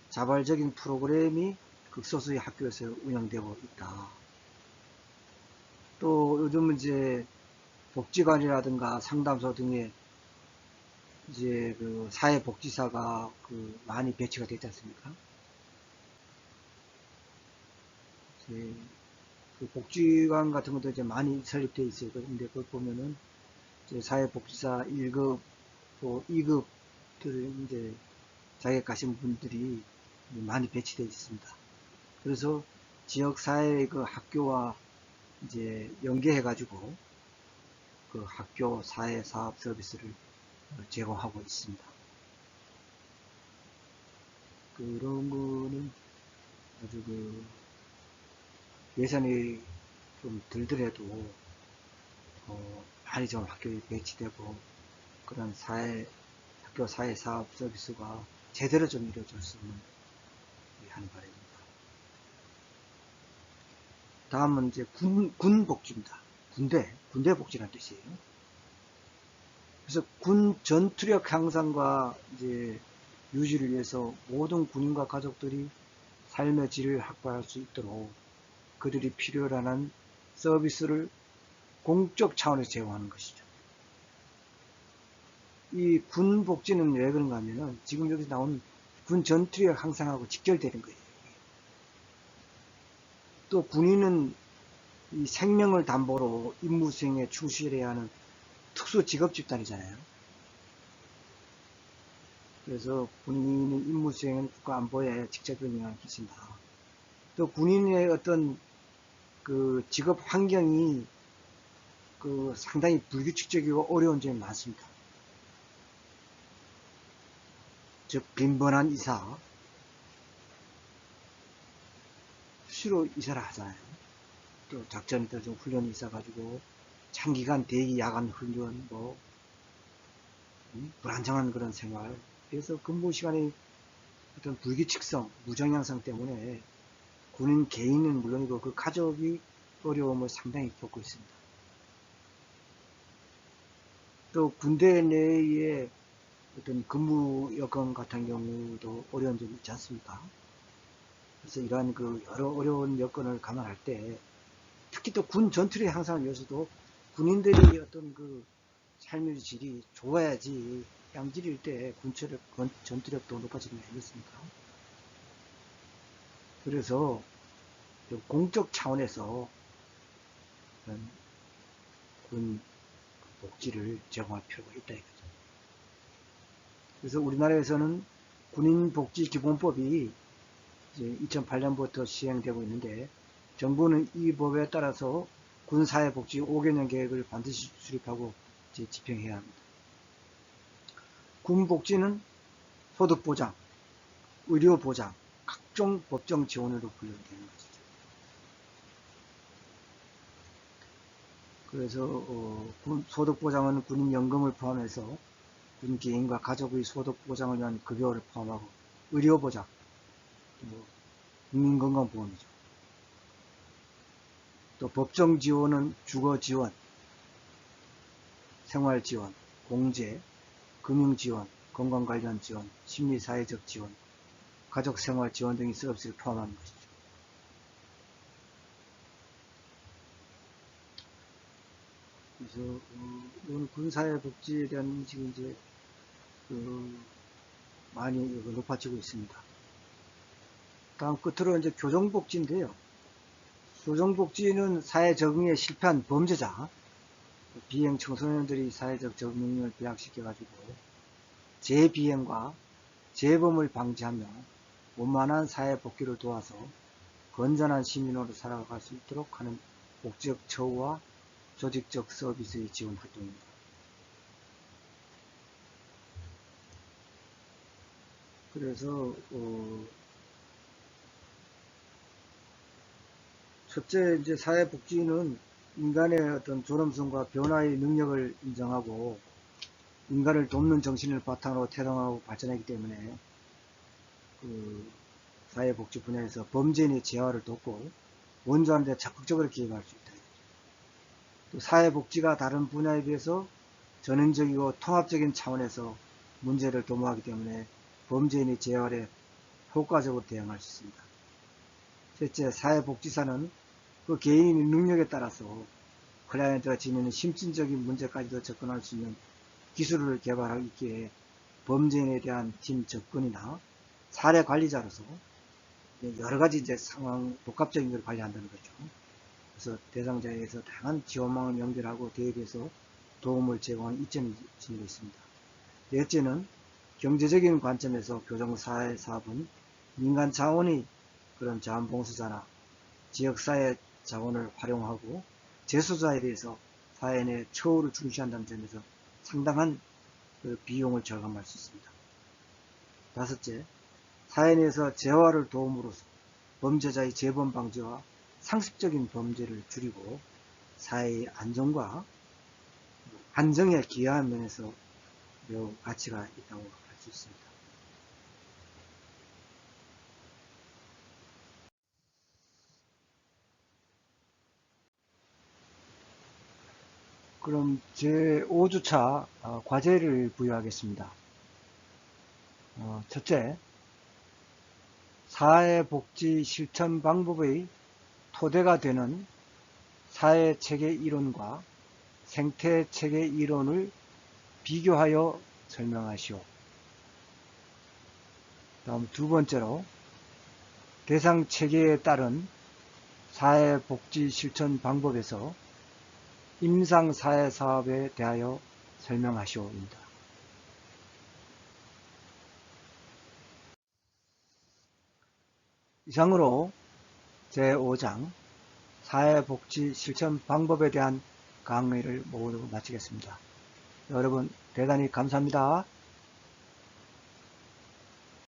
자발적인 프로그램이 극소수의 학교에서 운영되고 있다. 또 요즘은 이제 복지관이라든가 상담소 등의 이제 사회복지사가 많이 배치가 되지 않습니까? 이제 복지관 같은 것도 이제 많이 설립되어 있어요. 근데 그걸 보면은 이제 사회복지사 1급, 또 2급들을 이제 자격 가신 분들이 많이 배치되어 있습니다. 그래서 지역사회 학교와 이제 연계해가지고 학교 사회 사업 서비스를 제공하고 있습니다. 그런 거는 아주 예산이 좀 들더라도 많이 좀 학교에 배치되고 그런 학교 사회 사업 서비스가 제대로 좀 이루어졌으면 하는 바람입니다. 다음은 이제 군 복지입니다. 군대 복지라는 뜻이에요. 그래서 군 전투력 향상과 이제 유지를 위해서 모든 군인과 가족들이 삶의 질을 확보할 수 있도록 그들이 필요로 하는 서비스를 공적 차원에서 제공하는 것이죠. 이 군 복지는 왜 그런가 하면은 지금 여기서 나온 군 전투력 향상하고 직결되는 거예요. 또 군인은 이 생명을 담보로 임무 수행에 충실해야 하는 특수 직업 집단이잖아요. 그래서 군인은 임무 수행은 국가 안보에 직접적인 영향을 끼친다. 또 군인의 어떤 직업 환경이 상당히 불규칙적이고 어려운 점이 많습니다. 즉 빈번한 이사, 수시로 이사를 하잖아요. 또 작전에 따라 좀 훈련이 있어가지고 장기간 대기 야간 훈련, 불안정한 그런 생활. 그래서 근무 시간의 어떤 불규칙성, 무정량성 때문에 군인 개인은 물론이고 그 가족이 어려움을 상당히 겪고 있습니다. 또 군대 내의 어떤 근무 여건 같은 경우도 어려운 점이 있지 않습니까? 그래서 이러한 여러 어려운 여건을 감안할 때 특히 또 군 전투력 향상을 위해서도 군인들이 어떤 삶의 질이 좋아야지 양질일 때 전투력도 높아지는 게 아니겠습니까? 그래서 공적 차원에서 군 복지를 제공할 필요가 있다 이거죠. 그래서 우리나라에서는 군인복지기본법이 이제 2008년부터 시행되고 있는데 정부는 이 법에 따라서 군사회복지 5개년 계획을 반드시 수립하고 이제 집행해야 합니다. 군복지는 소득보장, 의료보장, 각종 법정 지원으로 분류되는 것이죠. 그래서 소득보장은 군인연금을 포함해서 군 개인과 가족의 소득보장을 위한 급여를 포함하고 의료보장, 국민건강보험이죠. 또 법정지원은 주거지원, 생활지원, 공제, 금융지원, 건강관련 지원, 심리사회적 지원, 가족생활지원 등의 서비스를 포함하는 것이죠. 그래서 이건 군사회복지에 대한 인식이 이제 많이 높아지고 있습니다. 다음 끝으로 이제 교정복지인데요. 교정복지는 사회 적응에 실패한 범죄자, 비행 청소년들이 사회적 적응 능력을 배양시켜가지고 재비행과 재범을 방지하며 원만한 사회 복귀를 도와서 건전한 시민으로 살아갈 수 있도록 하는 복지적 처우와 조직적 서비스의 지원 활동입니다. 그래서 첫째, 이제 사회복지는 인간의 어떤 존엄성과 변화의 능력을 인정하고 인간을 돕는 정신을 바탕으로 태동하고 발전하기 때문에 사회복지 분야에서 범죄인의 재활을 돕고 원조하는 데 적극적으로 기여할 수 있다. 또 사회복지가 다른 분야에 비해서 전형적이고 통합적인 차원에서 문제를 도모하기 때문에 범죄인의 재활에 효과적으로 대응할 수 있습니다. 셋째, 사회복지사는 그 개인의 능력에 따라서 클라이언트가 지니는 심층적인 문제까지도 접근할 수 있는 기술을 개발하기에 범죄인에 대한 팀 접근이나 사례 관리자로서 여러 가지 이제 상황, 복합적인 걸 관리한다는 거죠. 그래서 대상자에 의해서 다양한 지원망을 연결하고 대입해서 도움을 제공하는 이점이 지니고 있습니다. 넷째는 경제적인 관점에서 교정사회사업은 민간 자원의 그런 자원봉사자나 지역사회 자원을 활용하고 재소자에 대해서 사회 내 처우를 중시한다는 점에서 상당한 그 비용을 절감할 수 있습니다. 다섯째, 사회 내에서 재활을 도움으로써 범죄자의 재범 방지와 상습적인 범죄를 줄이고 사회의 안정과 안정에 기여하는 면에서 매우 가치가 있다고 할 수 있습니다. 그럼 제5주차 과제를 부여하겠습니다. 첫째, 사회복지 실천 방법의 토대가 되는 사회체계 이론과 생태체계 이론을 비교하여 설명하시오. 다음 두 번째로, 대상체계에 따른 사회복지 실천 방법에서 임상사회사업에 대하여 설명하시오입니다. 이상으로 제5장 사회복지 실천 방법에 대한 강의를 모두 마치겠습니다. 여러분 대단히 감사합니다.